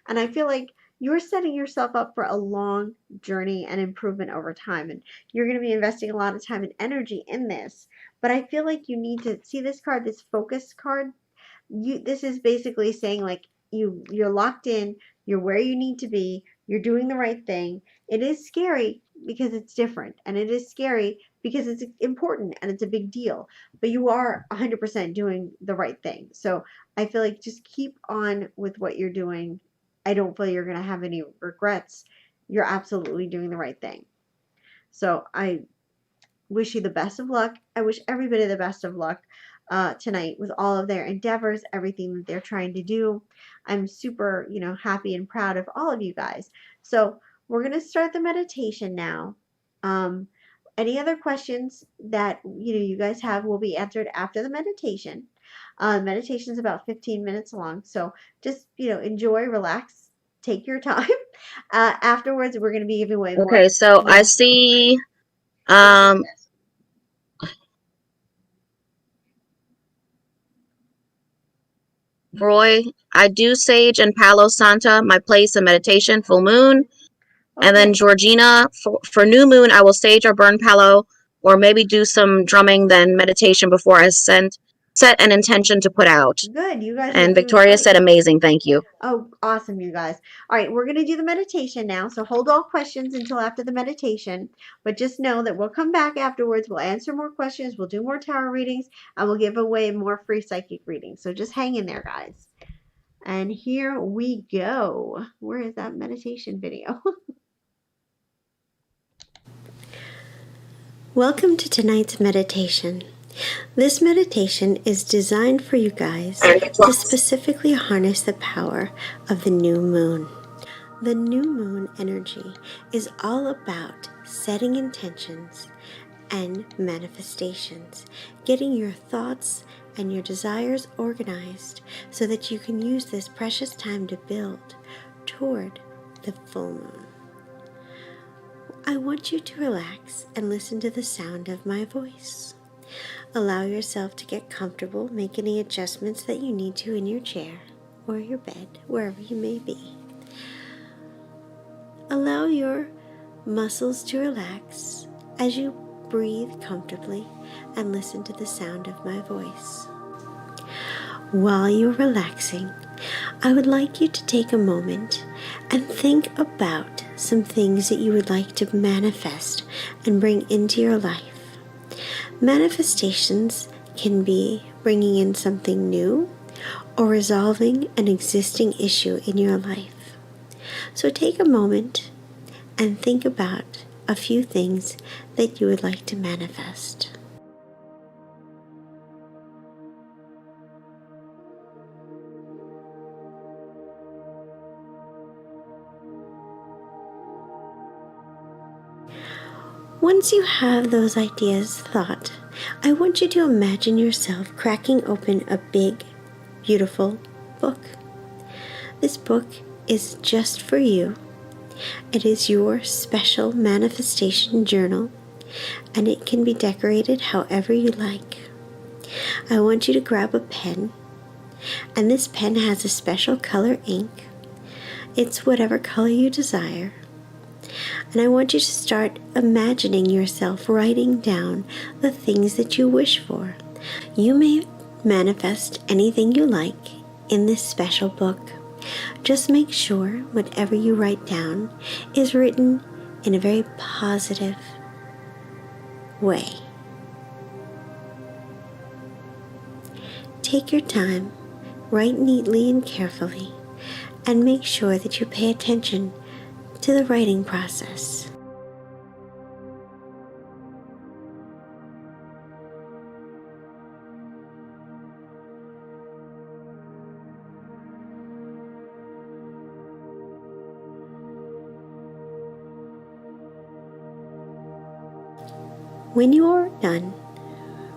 And I feel like you're setting yourself up for a long journey and improvement over time. And you're going to be investing a lot of time and energy in this. But I feel like you need to see this card, this focus card. This is basically saying like you're locked in, you're where you need to be, you're doing the right thing. It is scary because it's different, and it is scary because it's important and it's a big deal, but you are 100% doing the right thing. So I feel like just keep on with what you're doing. I don't feel you're going to have any regrets. You're absolutely doing the right thing. So I wish you the best of luck. I wish everybody the best of luck tonight with all of their endeavors, everything that they're trying to do. I'm super, happy and proud of all of you guys. So we're going to start the meditation now. Um, any other questions that you guys have will be answered after the meditation. Meditation is about 15 minutes long, so just enjoy, relax, take your time. Afterwards, we're going to be giving away more. Okay, so I see um Roy, I do sage and Palo Santa, my place of meditation, full moon. Okay. And then Georgina, for new moon, I will sage or burn palo, or maybe do some drumming, then meditation before I set an intention to put out. Good, you guys are And doing Victoria great. said, amazing, thank you. Oh, awesome, you guys. All right, we're going to do the meditation now. So hold all questions until after the meditation. But just know that we'll come back afterwards. We'll answer more questions. We'll do more tarot readings. And we'll give away more free psychic readings. So just hang in there, guys. And here we go. Where is that meditation video? Welcome to tonight's meditation. This meditation is designed for you guys to specifically harness the power of the new moon. The new moon energy is all about setting intentions and manifestations, getting your thoughts and your desires organized so that you can use this precious time to build toward the full moon. I want you to relax and listen to the sound of my voice. Allow yourself to get comfortable, make any adjustments that you need to in your chair or your bed, wherever you may be. Allow your muscles to relax as you breathe comfortably and listen to the sound of my voice. While you're relaxing, I would like you to take a moment and think about some things that you would like to manifest and bring into your life. Manifestations can be bringing in something new or resolving an existing issue in your life. So take a moment and think about a few things that you would like to manifest. Once you have those ideas thought, I want you to imagine yourself cracking open a big, beautiful book. This book is just for you. It is your special manifestation journal, and it can be decorated however you like. I want you to grab a pen, and this pen has a special color ink. It's whatever color you desire. And I want you to start imagining yourself writing down the things that you wish for. You may manifest anything you like in this special book. Just make sure whatever you write down is written in a very positive way. Take your time, write neatly and carefully, and make sure that you pay attention to the writing process. When you are done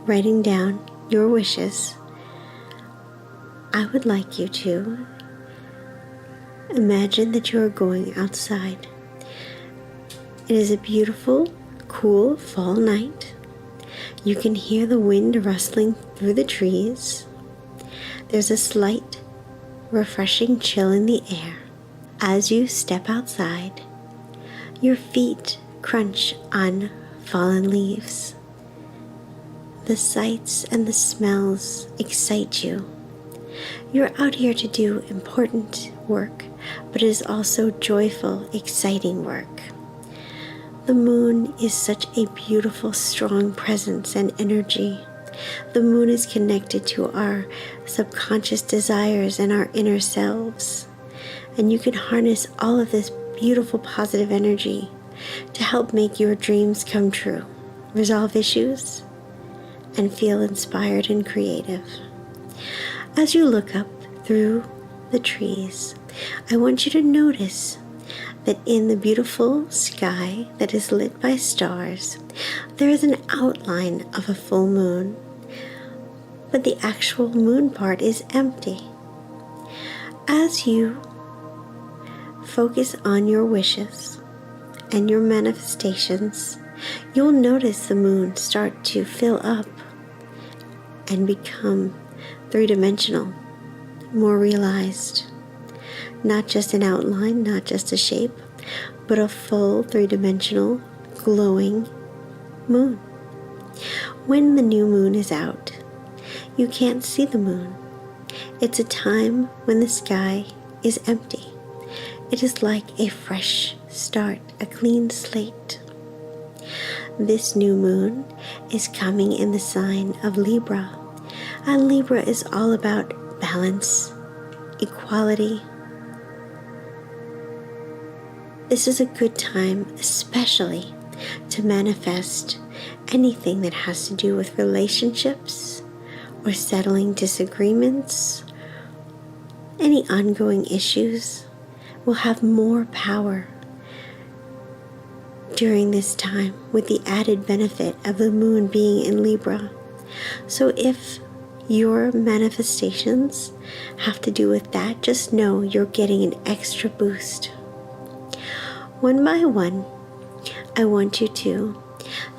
writing down your wishes, I would like you to imagine that you are going outside. It is a beautiful, cool fall night. You can hear the wind rustling through the trees. There's a slight, refreshing chill in the air. As you step outside, your feet crunch on fallen leaves. The sights and the smells excite you. You're out here to do important work, but it is also joyful, exciting work. The moon is such a beautiful, strong presence and energy. The moon is connected to our subconscious desires and our inner selves. And you can harness all of this beautiful, positive energy to help make your dreams come true, resolve issues, and feel inspired and creative. As you look up through the trees, I want you to notice that in the beautiful sky that is lit by stars, there is an outline of a full moon, but the actual moon part is empty. As you focus on your wishes and your manifestations, you'll notice the moon start to fill up and become three-dimensional, more realized. Not just an outline, not just a shape, but a full three-dimensional glowing moon. When the new moon is out, you can't see the moon. It's a time when the sky is empty. It is like a fresh start, a clean slate. This new moon is coming in the sign of Libra, and Libra is all about balance, equality. This is a good time, especially to manifest anything that has to do with relationships or settling disagreements. Any ongoing issues will have more power during this time, with the added benefit of the moon being in Libra. So if your manifestations have to do with that, just know you're getting an extra boost. One by one, I want you to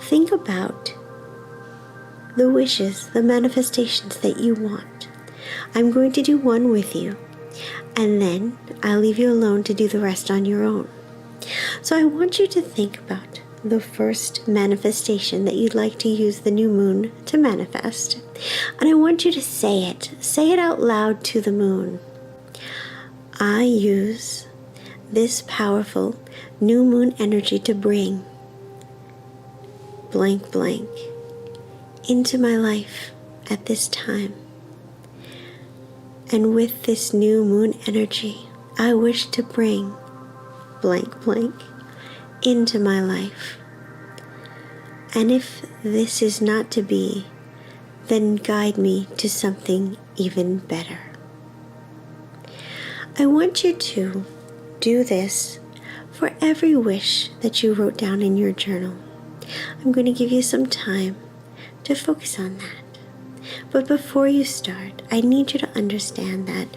think about the wishes, the manifestations that you want. I'm going to do one with you, and then I'll leave you alone to do the rest on your own. So I want you to think about the first manifestation that you'd like to use the new moon to manifest. And I want you to say it out loud to the moon. I use this powerful new moon energy to bring blank blank into my life at this time. And with this new moon energy, I wish to bring blank blank into my life. And if this is not to be, then guide me to something even better. I want you to do this for every wish that you wrote down in your journal. I'm going to give you some time to focus on that. But before you start, I need you to understand that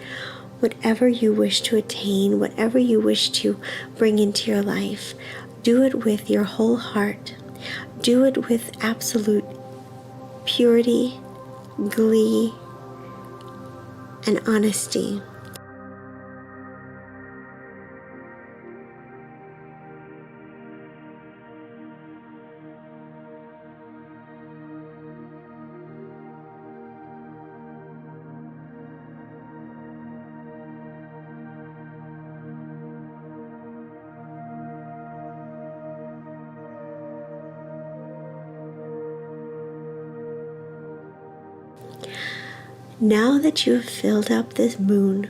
whatever you wish to attain, whatever you wish to bring into your life, do it with your whole heart. Do it with absolute purity, glee, and honesty. Now that you have filled up this moon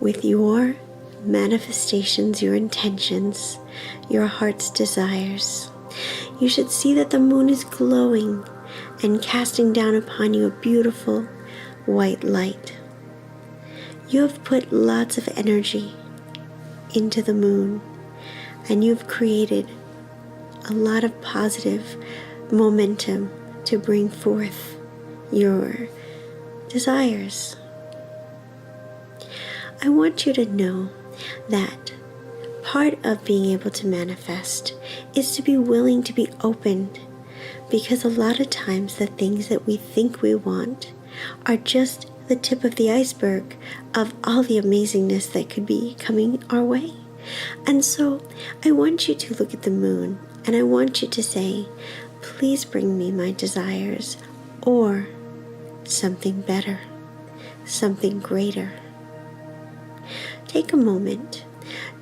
with your manifestations, your intentions, your heart's desires, you should see that the moon is glowing and casting down upon you a beautiful white light. You have put lots of energy into the moon, and you've created a lot of positive momentum to bring forth your desires. I want you to know that part of being able to manifest is to be willing to be open, because a lot of times the things that we think we want are just the tip of the iceberg of all the amazingness that could be coming our way. And so I want you to look at the moon and I want you to say, please bring me my desires, or something better, something greater. Take a moment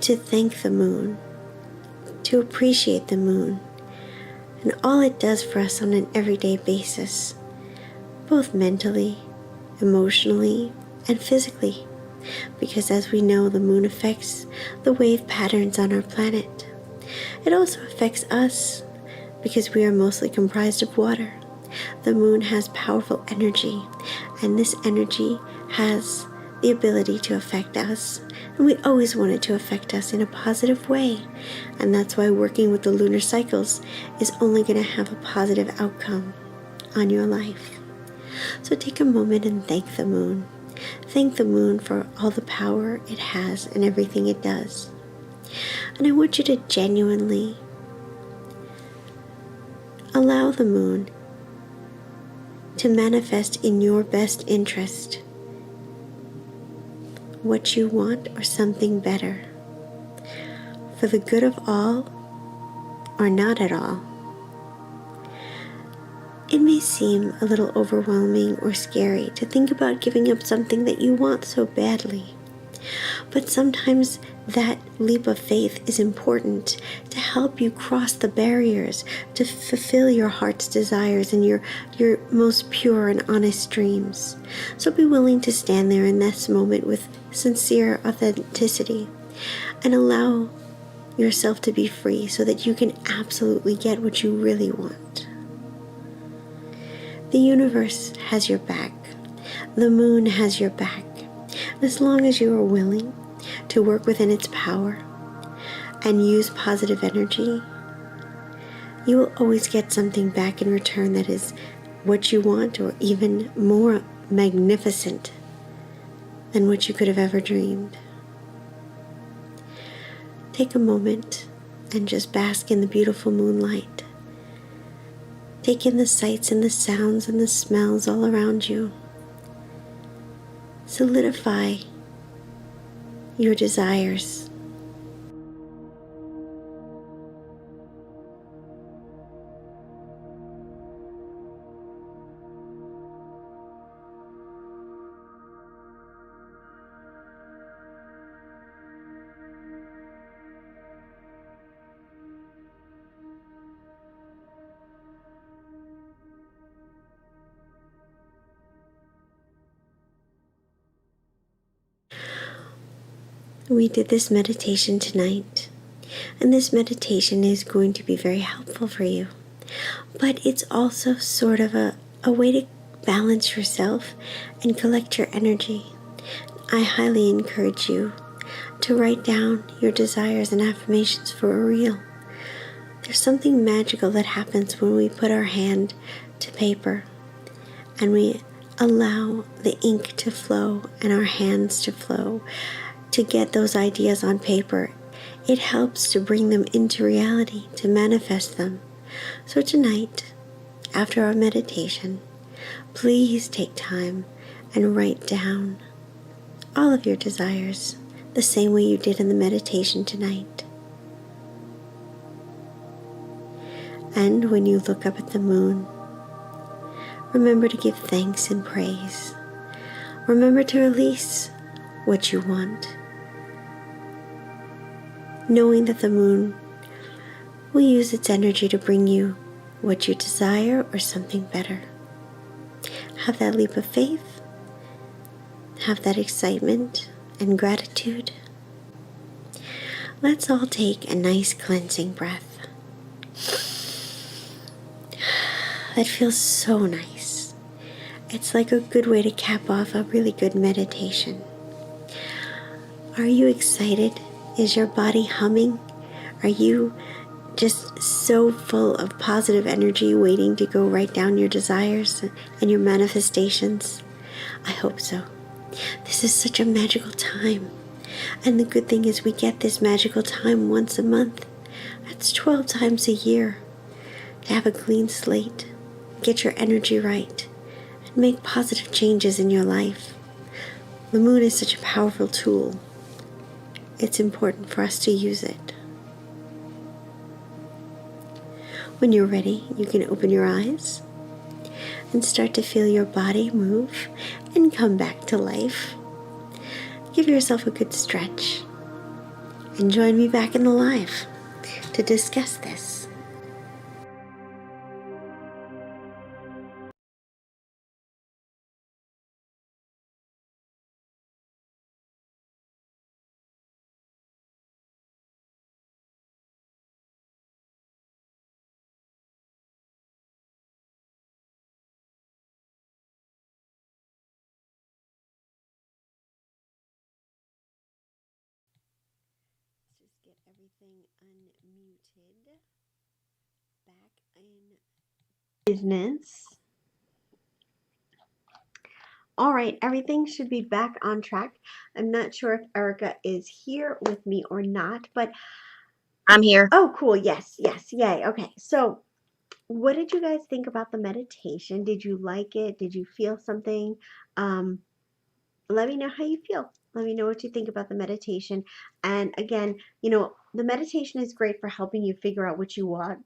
to thank the moon, to appreciate the moon, and all it does for us on an everyday basis, both mentally, emotionally, and physically, because as we know, the moon affects the wave patterns on our planet. It also affects us because we are mostly comprised of water. The moon has powerful energy, and this energy has the ability to affect us, and we always want it to affect us in a positive way, and that's why working with the lunar cycles is only going to have a positive outcome on your life. So take a moment and thank the moon. Thank the moon for all the power it has and everything it does. And I want you to genuinely allow the moon to manifest in your best interest what you want or something better, for the good of all or not at all. It may seem a little overwhelming or scary to think about giving up something that you want so badly, but sometimes that leap of faith is important to help you cross the barriers to fulfill your heart's desires and your most pure and honest dreams. So be willing to stand there in this moment with sincere authenticity and allow yourself to be free so that you can absolutely get what you really want. The universe has your back. The moon has your back. As long as you are willing to work within its power and use positive energy, you will always get something back in return that is what you want, or even more magnificent than what you could have ever dreamed. Take a moment and just bask in the beautiful moonlight. Take in the sights and the sounds and the smells all around you. Solidify your desires. We did this meditation tonight, and this meditation is going to be very helpful for you. But it's also sort of a way to balance yourself and collect your energy. I highly encourage you to write down your desires and affirmations for real. There's something magical that happens when we put our hand to paper and we allow the ink to flow and our hands to flow to get those ideas on paper. It helps to bring them into reality, to manifest them. So tonight, after our meditation, please take time and write down all of your desires the same way you did in the meditation tonight. And when you look up at the moon, remember to give thanks and praise. Remember to release what you want, knowing that the moon will use its energy to bring you what you desire or something better. Have that leap of faith. Have that excitement and gratitude. Let's all take a nice cleansing breath. That feels so nice. It's like a good way to cap off a really good meditation. Are you excited? Is your body humming? Are you just so full of positive energy waiting to go right down your desires and your manifestations? I hope so. This is such a magical time. And the good thing is we get this magical time once a month. That's 12 times a year. To have a clean slate, get your energy right, and make positive changes in your life. The moon is such a powerful tool. It's important for us to use it. When you're ready, you can open your eyes and start to feel your body move and come back to life. Give yourself a good stretch and join me back in the live to discuss this. Let's just get everything unmuted. Back in business. All right, everything should be back on track. I'm not sure if Erica is here with me or not, but I'm here. oh, cool. Yes, yes, yay. Okay, so what did you guys think about the meditation? Did you like it? Did you feel something? Let me know how you feel. Let me know what you think about the meditation. And again, the meditation is great for helping you figure out what you want.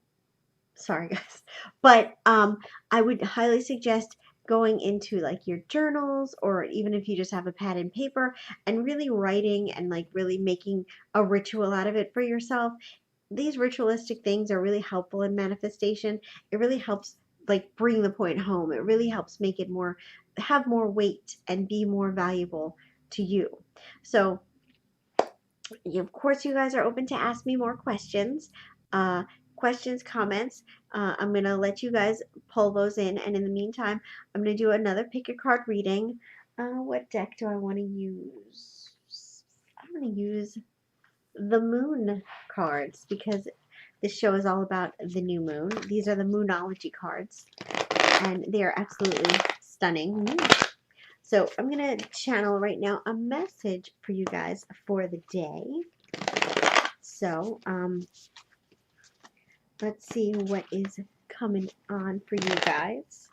Sorry, guys. But I would highly suggest going into like your journals, or even if you just have a pad and paper, and really writing and like really making a ritual out of it for yourself. These ritualistic things are really helpful in manifestation. It really helps like bring the point home. It really helps make it have more weight and be more valuable to you. So of course, you guys are open to ask me more questions, uh, comments. I'm going to let you guys pull those in. And in the meantime, I'm going to do another pick a card reading. What deck do I want to use? I'm going to use the moon cards because this show is all about the new moon. These are the moonology cards, and they are absolutely stunning. So I'm going to channel right now a message for you guys for the day. So, let's see what is coming on for you guys.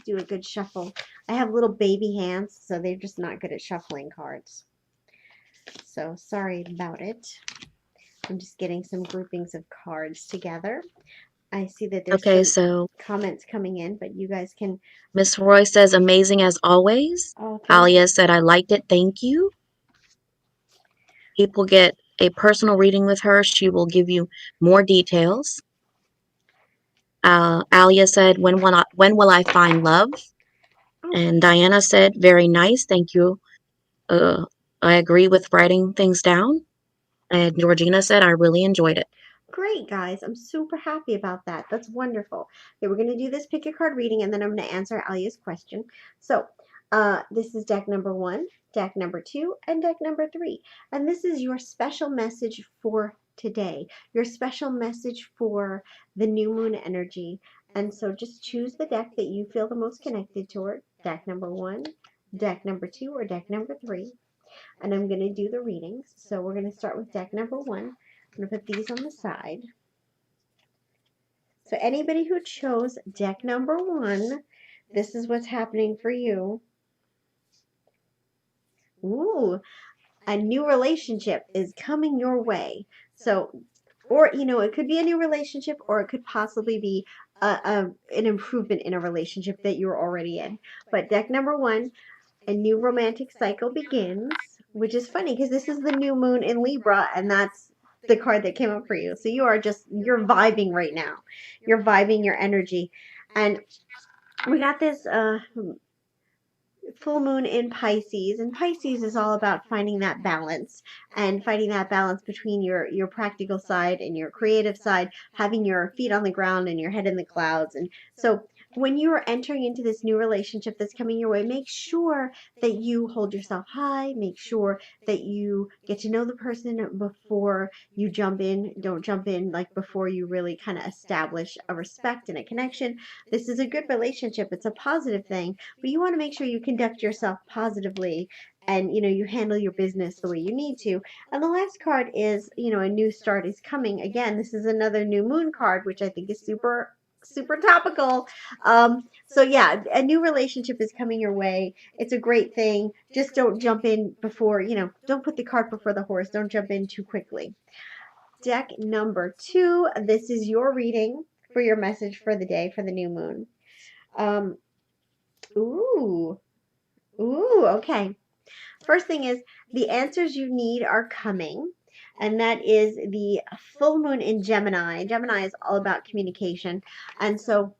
Do a good shuffle. I have little baby hands, so they're just not good at shuffling cards. So, sorry about it. I'm just getting some groupings of cards together. I see that there's Okay, some so comments coming in, but you guys can... Miss Roy says, amazing as always. Oh, thank you. Alia said, I liked it. Thank you. People get a personal reading with her. She will give you more details. Alia said, when will I find love? Oh, And Diana said, very nice. Thank you. I agree with writing things down. And Georgina said, I really enjoyed it. great, guys. I'm super happy about that. That's wonderful. Okay, we're going to do this pick a card reading, and then I'm going to answer Alia's question. So, this is deck number 1, deck number 2, and deck number 3. And this is your special message for today, your special message for the new moon energy. And so just choose the deck that you feel the most connected toward, deck number 1, deck number 2, or deck number 3. And I'm going to do the readings. So we're going to start with deck number 1. I'm going to put these on the side. So anybody who chose deck number 1, this is what's happening for you. Ooh, a new relationship is coming your way. So, or, it could be a new relationship, or it could possibly be an improvement in a relationship that you're already in. But deck number 1, a new romantic cycle begins, which is funny because this is the new moon in Libra, and that's the card that came up for you. So you're vibing right now. You're vibing your energy. And we got this full moon in Pisces, and Pisces is all about finding that balance and finding that balance between your practical side and your creative side, having your feet on the ground and your head in the clouds. And so when you are entering into this new relationship that's coming your way, make sure that you hold yourself high, make sure that you get to know the person before you jump in. Don't jump in like before you really kind of establish a respect and a connection. This is a good relationship. It's a positive thing, but you want to make sure you conduct yourself positively and you handle your business the way you need to. And the last card is, a new start is coming. Again, this is another new moon card, which I think is super topical. So yeah, a new relationship is coming your way. It's a great thing. Just don't jump in before, don't put the cart before the horse. Don't jump in too quickly. Deck number 2, this is your reading for your message for the day for the new moon. Um, ooh, okay. First thing is the answers you need are coming, and that is the full moon in Gemini. Gemini is all about communication, and so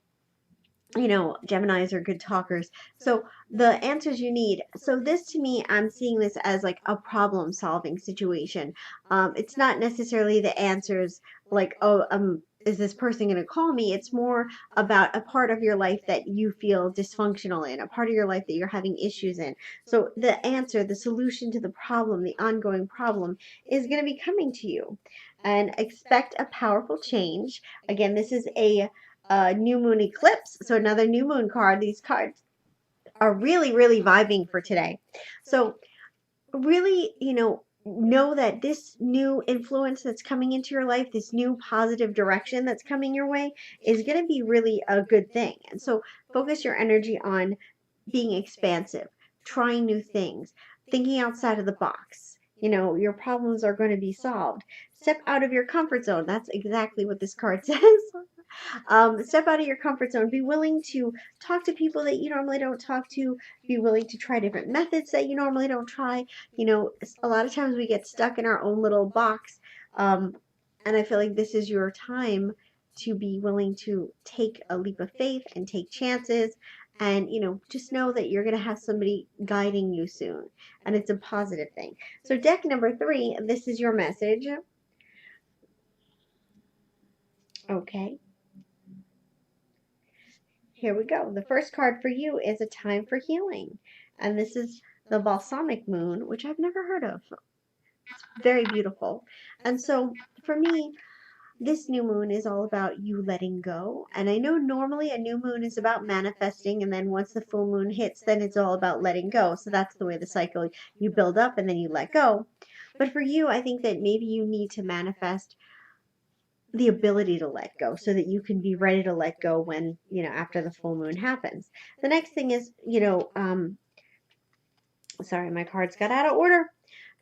Geminis are good talkers. So the answers you need. So this to me, I'm seeing this as like a problem solving situation. It's not necessarily the answers like, oh, is this person going to call me? It's more about a part of your life that you feel dysfunctional in, a part of your life that you're having issues in. So the answer, the solution to the problem, the ongoing problem is going to be coming to you. And expect a powerful change. Again, this is a new moon eclipse. So another new moon card. These cards are really, really vibing for today. So really, know that this new influence that's coming into your life, this new positive direction that's coming your way is going to be really a good thing. And so focus your energy on being expansive, trying new things, thinking outside of the box. Your problems are going to be solved. Step out of your comfort zone. That's exactly what this card says. Step out of your comfort zone. Be willing to talk to people that you normally don't talk to. Be willing to try different methods that you normally don't try. A lot of times we get stuck in our own little box. And I feel like this is your time to be willing to take a leap of faith and take chances. And, just know that you're going to have somebody guiding you soon. And it's a positive thing. So, deck number 3, this is your message. Okay. Here we go. The first card for you is a time for healing. And this is the balsamic moon, which I've never heard of. It's very beautiful. And so for me, this new moon is all about you letting go. And I know normally a new moon is about manifesting, and then once the full moon hits, then it's all about letting go. So that's the way the cycle, you build up and then you let go. But for you, I think that maybe you need to manifest the ability to let go so that you can be ready to let go when, after the full moon happens. The next thing is, sorry, my cards got out of order.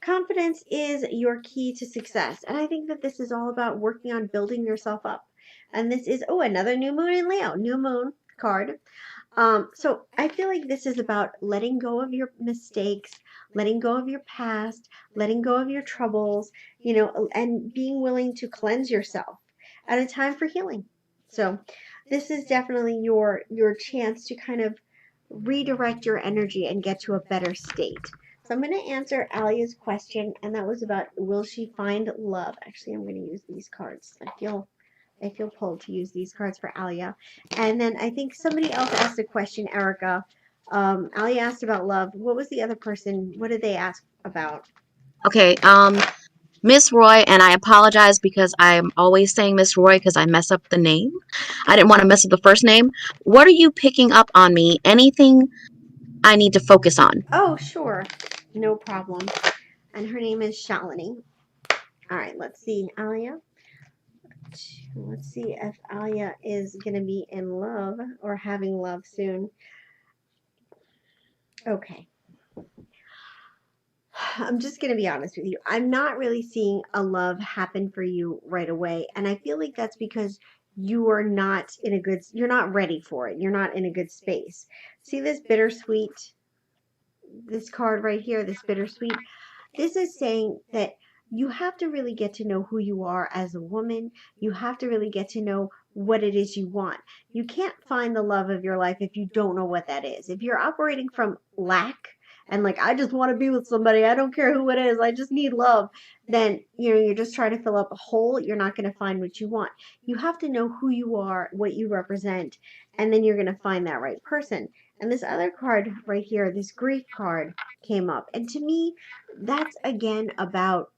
Confidence is your key to success. And I think that this is all about working on building yourself up. And this is, another new moon in Leo, new moon card. So I feel like this is about letting go of your mistakes, letting go of your past, letting go of your troubles, and being willing to cleanse yourself at a time for healing. So this is definitely your chance to kind of redirect your energy and get to a better state. So I'm going to answer Alia's question, and that was about, will she find love? Actually, I'm going to use these cards. I feel pulled to use these cards for Alia. And then I think somebody else asked a question, Erica. Alia asked about love. What was the other person? What did they ask about? Okay, Miss Roy, and I apologize because I'm always saying Miss Roy because I mess up the name. I didn't want to mess up the first name. What are you picking up on me? Anything I need to focus on? Oh, sure. No problem. And her name is Shalini. All right, let's see, Alia. Let's see if Alia is going to be in love or having love soon. Okay. I'm just going to be honest with you. I'm not really seeing a love happen for you right away. And I feel like that's because you're not ready for it. You're not in a good space. See this bittersweet, this card right here, this bittersweet. This is saying that you have to really get to know who you are as a woman. You have to really get to know what it is you want. You can't find the love of your life if you don't know what that is. If you're operating from lack and like, I just want to be with somebody, I don't care who it is, I just need love, then you're just trying to fill up a hole. You're not going to find what you want. You have to know who you are, what you represent, and then you're going to find that right person. And this other card right here, this grief card, came up. And to me, that's again about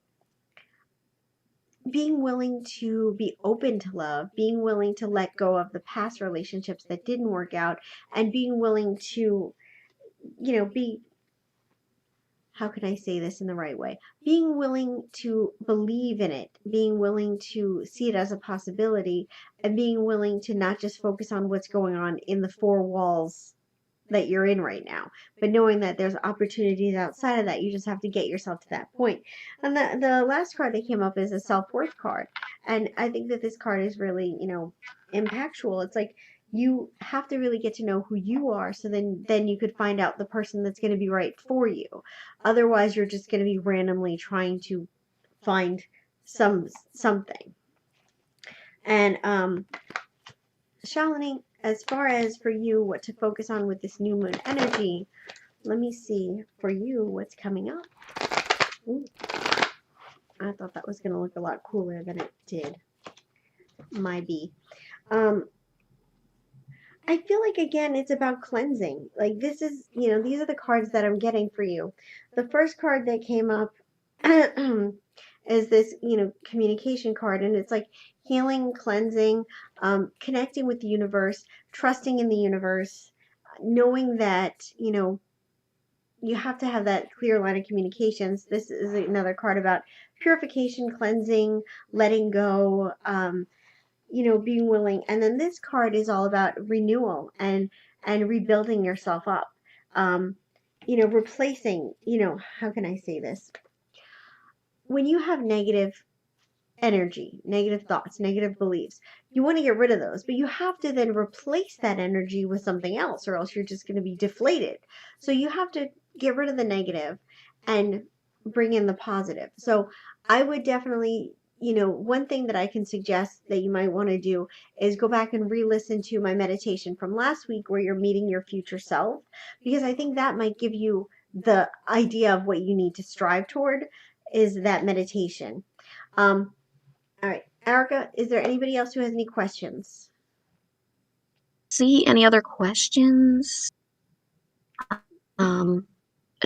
being willing to be open to love, being willing to let go of the past relationships that didn't work out, and being willing to, be, how can I say this in the right way? Being willing to believe in it, being willing to see it as a possibility, and being willing to not just focus on what's going on in the four walls that you're in right now, but knowing that there's opportunities outside of that. You just have to get yourself to that point. And the last card that came up is a self-worth card. And I think that this card is really, impactful. It's like you have to really get to know who you are, so then you could find out the person that's going to be right for you. Otherwise, you're just going to be randomly trying to find something. And Shalini, as far as for you, what to focus on with this new moon energy, let me see for you what's coming up. Ooh, I thought that was going to look a lot cooler than it did. My bee. I feel like, again, it's about cleansing. Like, this is, these are the cards that I'm getting for you. The first card that came up is this, communication card, and it's like healing, cleansing, connecting with the universe, trusting in the universe, knowing that, you have to have that clear line of communications. This is another card about purification, cleansing, letting go, being willing. And then this card is all about renewal and rebuilding yourself up. Replacing, how can I say this? When you have negative energy, negative thoughts, negative beliefs, you want to get rid of those, but you have to then replace that energy with something else, or else you're just going to be deflated. So you have to get rid of the negative and bring in the positive. So I would definitely, one thing that I can suggest that you might want to do is go back and re-listen to my meditation from last week where you're meeting your future self, because I think that might give you the idea of what you need to strive toward, is that meditation. All right, Erica, is there anybody else who has any questions? See any other questions?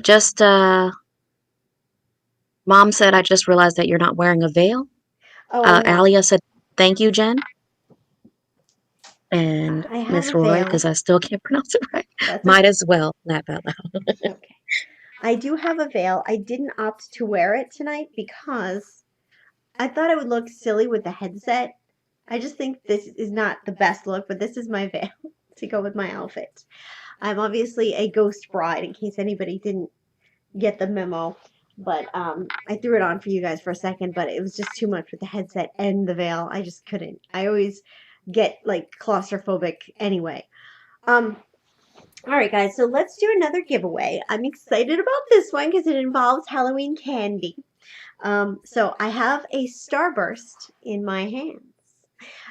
Just Mom said, I just realized that you're not wearing a veil. Oh, I'm not. Alia said, thank you, Jen. And I have Miss a Roy, veil. because I still can't pronounce it right. That's Might okay. as well laugh out loud. Okay. I do have a veil. I didn't opt to wear it tonight because I thought it would look silly with the headset. I just think this is not the best look, but this is my veil to go with my outfit. I'm obviously a ghost bride, in case anybody didn't get the memo. But I threw it on for you guys for a second, but it was just too much with the headset and the veil. I just couldn't. I always get like claustrophobic anyway. All right, guys, so let's do another giveaway. I'm excited about this one because it involves Halloween candy. So I have a Starburst in my hands.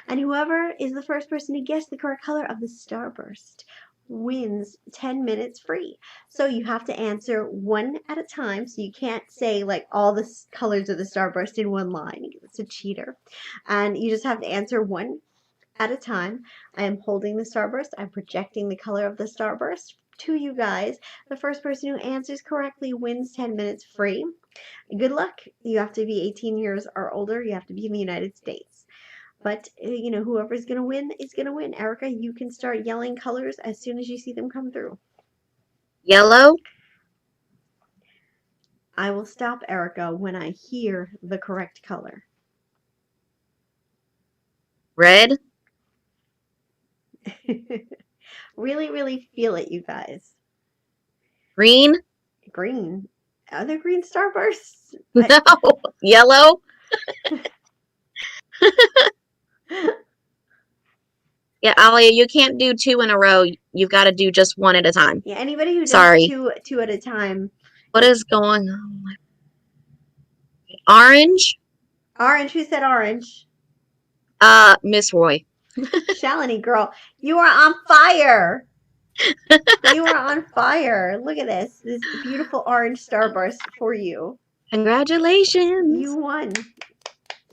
And whoever is the first person to guess the correct color of the Starburst wins 10 minutes free. So you have to answer one at a time. So you can't say like all the colors of the Starburst in one line. It's a cheater. And you just have to answer one at a time. I am holding the Starburst. I'm projecting the color of the Starburst to you guys. The first person who answers correctly wins 10 minutes free. Good luck. You have to be 18 years or older. You have to be in the United States. But, whoever's going to win is going to win. Erica, you can start yelling colors as soon as you see them come through. Yellow. I will stop Erica when I hear the correct color. Red. Really, really feel it, you guys. Green. Green. Are there green Starbursts? No. Yellow. Yeah, Alia, you can't do two in a row. You've got to do just one at a time. Yeah, anybody who does Sorry. two at a time. What is going on? Orange. Orange. Who said orange? Miss Roy. Shalini, girl, you are on fire. You are on fire. Look at this beautiful orange starburst for you. Congratulations. You won.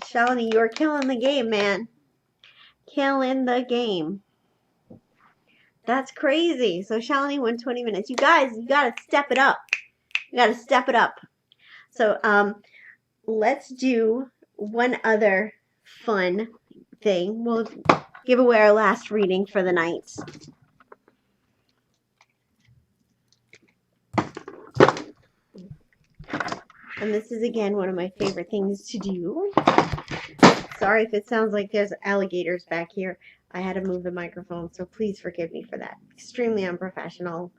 Shalini, you're killing the game, man. Killing the game. That's crazy. So Shalini won 20 minutes. You guys, you gotta step it up. You gotta step it up. So let's do one other fun thing. We'll give away our last reading for the night. And this is again one of my favorite things to do. Sorry if it sounds like there's alligators back here. I had to move the microphone, so please forgive me for that. Extremely unprofessional.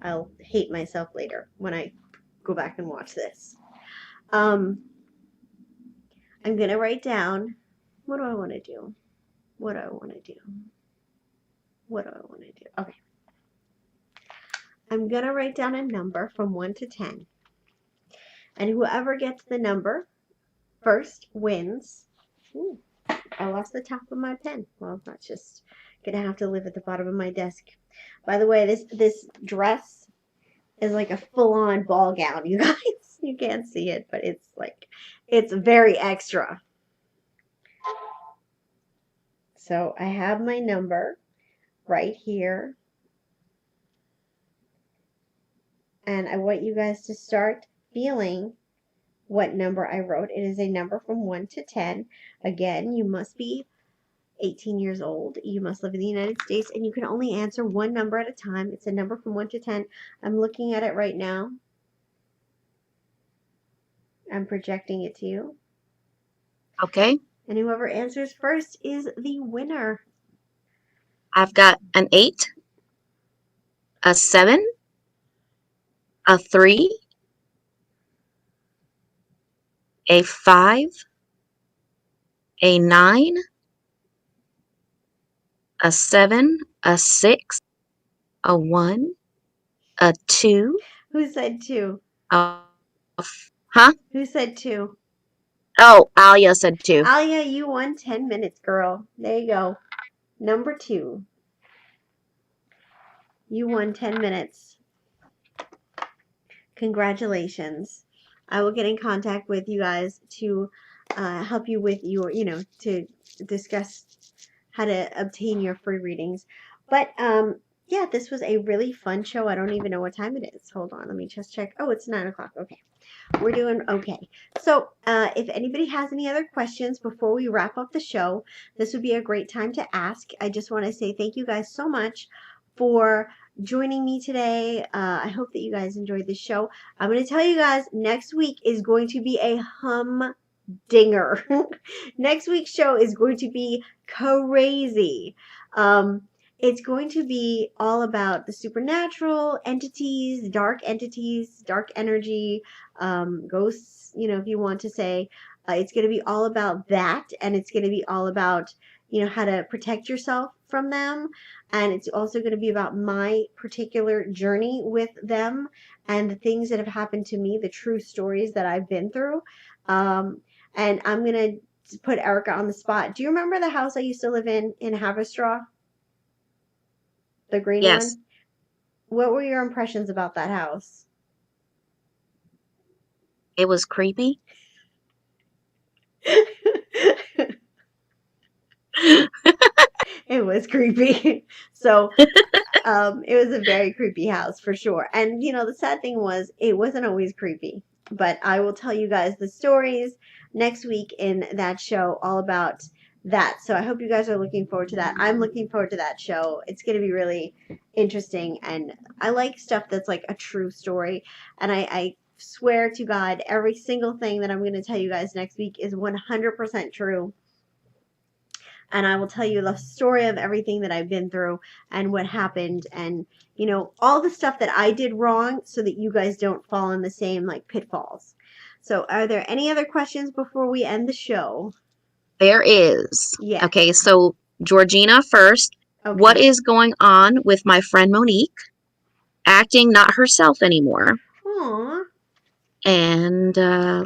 I'll hate myself later when I go back and watch this. I'm gonna write down, what do I want to do? What do I want to do? What do I want to do? Okay. I'm gonna write down a number from 1 to 10. And whoever gets the number first wins. Ooh, I lost the top of my pen. Well, that's just gonna have to live at the bottom of my desk. By the way, this dress is like a full-on ball gown, you guys. You can't see it, but it's very extra. So I have my number right here. And I want you guys to start feeling what number I wrote. It is a number from 1 to 10. Again, you must be 18 years old. You must live in the United States, and you can only answer one number at a time. It's a number from 1 to 10. I'm looking at it right now. I'm projecting it to you. Okay. And whoever answers first is the winner. I've got an 8, a 7, a 3, a 5, a 9, a 7, a 6, a 1, a 2. Who said 2? Huh? Who said 2? Oh, Alia said 2. Alia, you won 10 minutes, girl. There you go. Number 2. You won 10 minutes. Congratulations. I will get in contact with you guys to help you with your, to discuss how to obtain your free readings. But yeah, this was a really fun show. I don't even know what time it is. Hold on, let me just check. Oh, it's 9 o'clock. Okay. We're doing okay. So if anybody has any other questions before we wrap up the show, this would be a great time to ask. I just want to say thank you guys so much for joining me today. I hope that you guys enjoyed the show. I'm going to tell you guys, next week is going to be a humdinger. Next week's show is going to be crazy. It's going to be all about the supernatural entities, dark energy, ghosts, if you want to say. It's going to be all about that, and it's going to be all about, how to protect yourself from them. And it's also going to be about my particular journey with them and the things that have happened to me, the true stories that I've been through. And I'm going to put Erica on the spot. Do you remember the house I used to live in Haverstraw? The green Yes. one? What were your impressions about that house? It was creepy. It was creepy. So it was a very creepy house for sure. And the sad thing was, it wasn't always creepy. But I will tell you guys the stories next week in that show all about that. So I hope you guys are looking forward to that. I'm looking forward to that show. It's going to be really interesting. And I like stuff that's like a true story. And I swear to God, every single thing that I'm going to tell you guys next week is 100% true. And I will tell you the story of everything that I've been through and what happened and, all the stuff that I did wrong so that you guys don't fall in the same pitfalls. So are there any other questions before we end the show? There is. Yeah. Okay, so Georgina first. Okay. What is going on with my friend Monique? Acting not herself anymore. Aww. And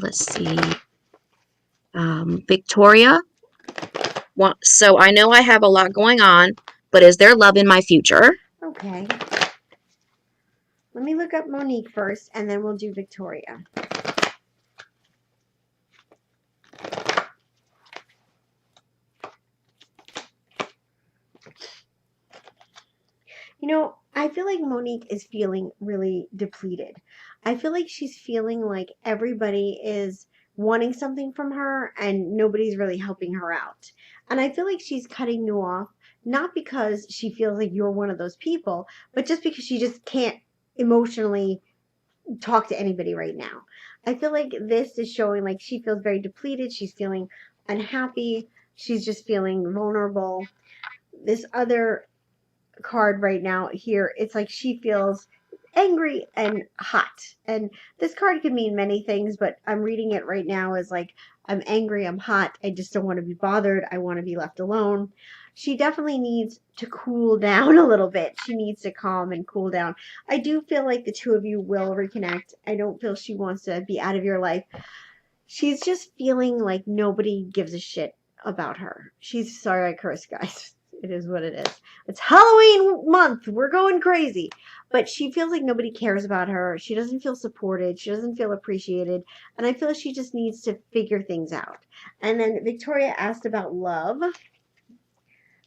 let's see. Victoria. So I know I have a lot going on, but is there love in my future? Okay. Let me look up Monique first, and then we'll do Victoria. You know, I feel like Monique is feeling really depleted. I feel like she's feeling like everybody is wanting something from her and nobody's really helping her out. And I feel like she's cutting you off, not because she feels like you're one of those people, but just because she just can't emotionally talk to anybody right now. I feel like this is showing like she feels very depleted. She's feeling unhappy. She's just feeling vulnerable. This other card right now here, it's like she feels angry and hot. And this card can mean many things, but I'm reading it right now as like, I'm angry, I'm hot, I just don't want to be bothered, I want to be left alone. She definitely needs to cool down a little bit. She needs to calm and cool down. I do feel like the two of you will reconnect. I don't feel she wants to be out of your life. She's just feeling like nobody gives a shit about her. She's sorry I cursed, guys. It is what it is. It's Halloween month. We're going crazy. But she feels like nobody cares about her. She doesn't feel supported. She doesn't feel appreciated. And I feel like she just needs to figure things out. And then Victoria asked about love.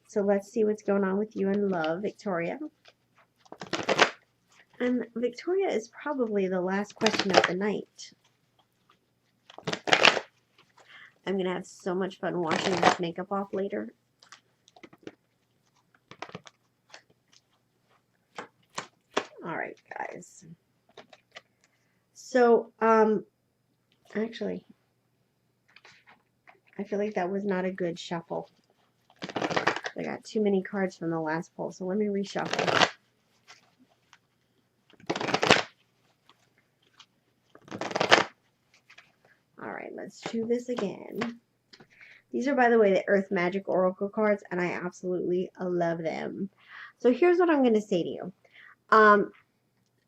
So let's see what's going on with you in love, Victoria. And Victoria is probably the last question of the night. I'm going to have so much fun washing this makeup off later. All right, guys. So, actually, I feel like that was not a good shuffle. I got too many cards from the last pull, so let me reshuffle. All right, let's do this again. These are, by the way, the Earth Magic Oracle cards, and I absolutely love them. So here's what I'm going to say to you.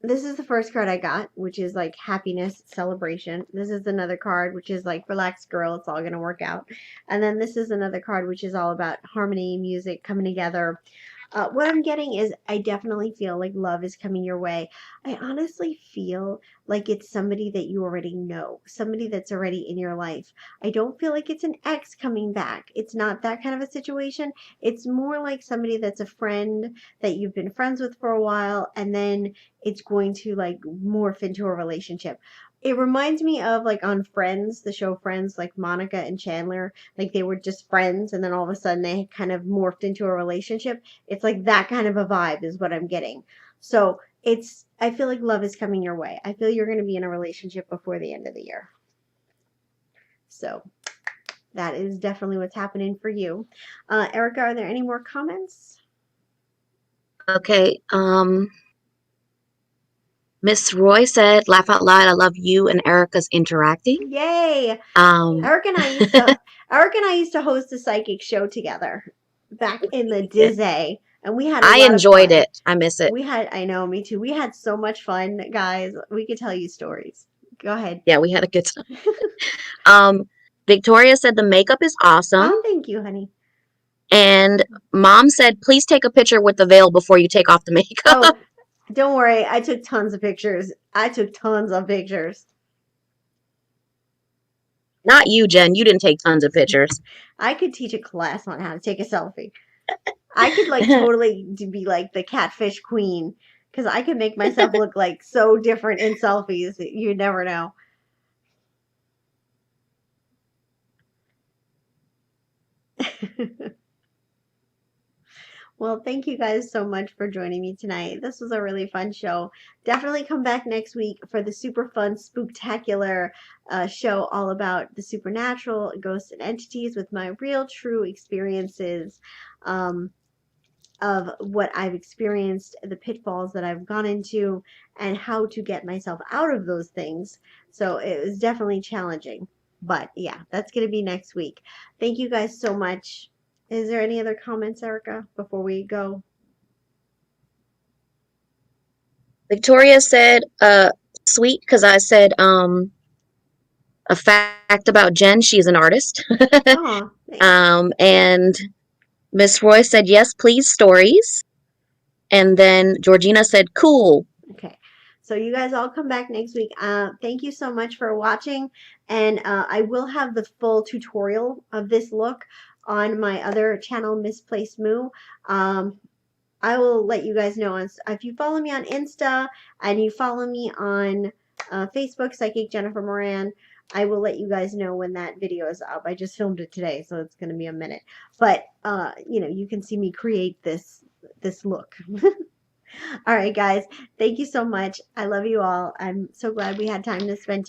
This is the first card I got, which is like happiness, celebration. This is another card, which is like relax, girl, it's all going to work out. And then this is another card, which is all about harmony, music, coming together. What I'm getting is I definitely feel like love is coming your way. I honestly feel like it's somebody that you already know, somebody that's already in your life. I don't feel like it's an ex coming back. It's not that kind of a situation. It's more like somebody that's a friend that you've been friends with for a while, and then it's going to like morph into a relationship. It reminds me of like on Friends, the show Friends, like Monica and Chandler, like they were just friends and then all of a sudden they kind of morphed into a relationship. It's like that kind of a vibe is what I'm getting. So I feel like love is coming your way. I feel you're going to be in a relationship before the end of the year. So that is definitely what's happening for you. Erica, are there any more comments? Okay. Miss Roy said, "Laugh out loud. I love you and Erica's interacting." Yay! Um, Eric and I used to host a psychic show together back in the yeah, Disney, and we had a I lot of enjoyed fun. it. I miss it. I know, me too. We had so much fun, guys. We could tell you stories. Go ahead. Yeah, we had a good time. Victoria said the makeup is awesome, Oh, thank you, honey. and Mom said, "Please take a picture with the veil before you take off the makeup." Oh, don't worry. I took tons of pictures. Not you, Jen. You didn't take tons of pictures. I could teach a class on how to take a selfie. I could like totally be like the catfish queen because I could make myself look like so different in selfies that you never know. Well, thank you guys so much for joining me tonight. This was a really fun show. Definitely come back next week for the super fun, spooktacular show all about the supernatural, ghosts, and entities with my real, true experiences of what I've experienced, the pitfalls that I've gone into, and how to get myself out of those things. So it was definitely challenging. But yeah, that's going to be next week. Thank you guys so much. Is there any other comments, Erica, before we go? Victoria said, "Sweet," because I said, a fact about Jen. She's an artist. Oh, Thanks. And Miss Roy said, yes, please, stories. And then Georgina said, cool. Okay. So you guys all come back next week. Thank you so much for watching. And I will have the full tutorial of this look on my other channel, Misplaced Moo. I will let you guys know if you follow me on Insta and you follow me on Facebook, Psychic Jennifer Moran. I will let you guys know when that video is up. I just filmed it today, so it's going to be a minute. But you can see me create this look. All right, guys. Thank you so much. I love you all. I'm so glad we had time to spend together.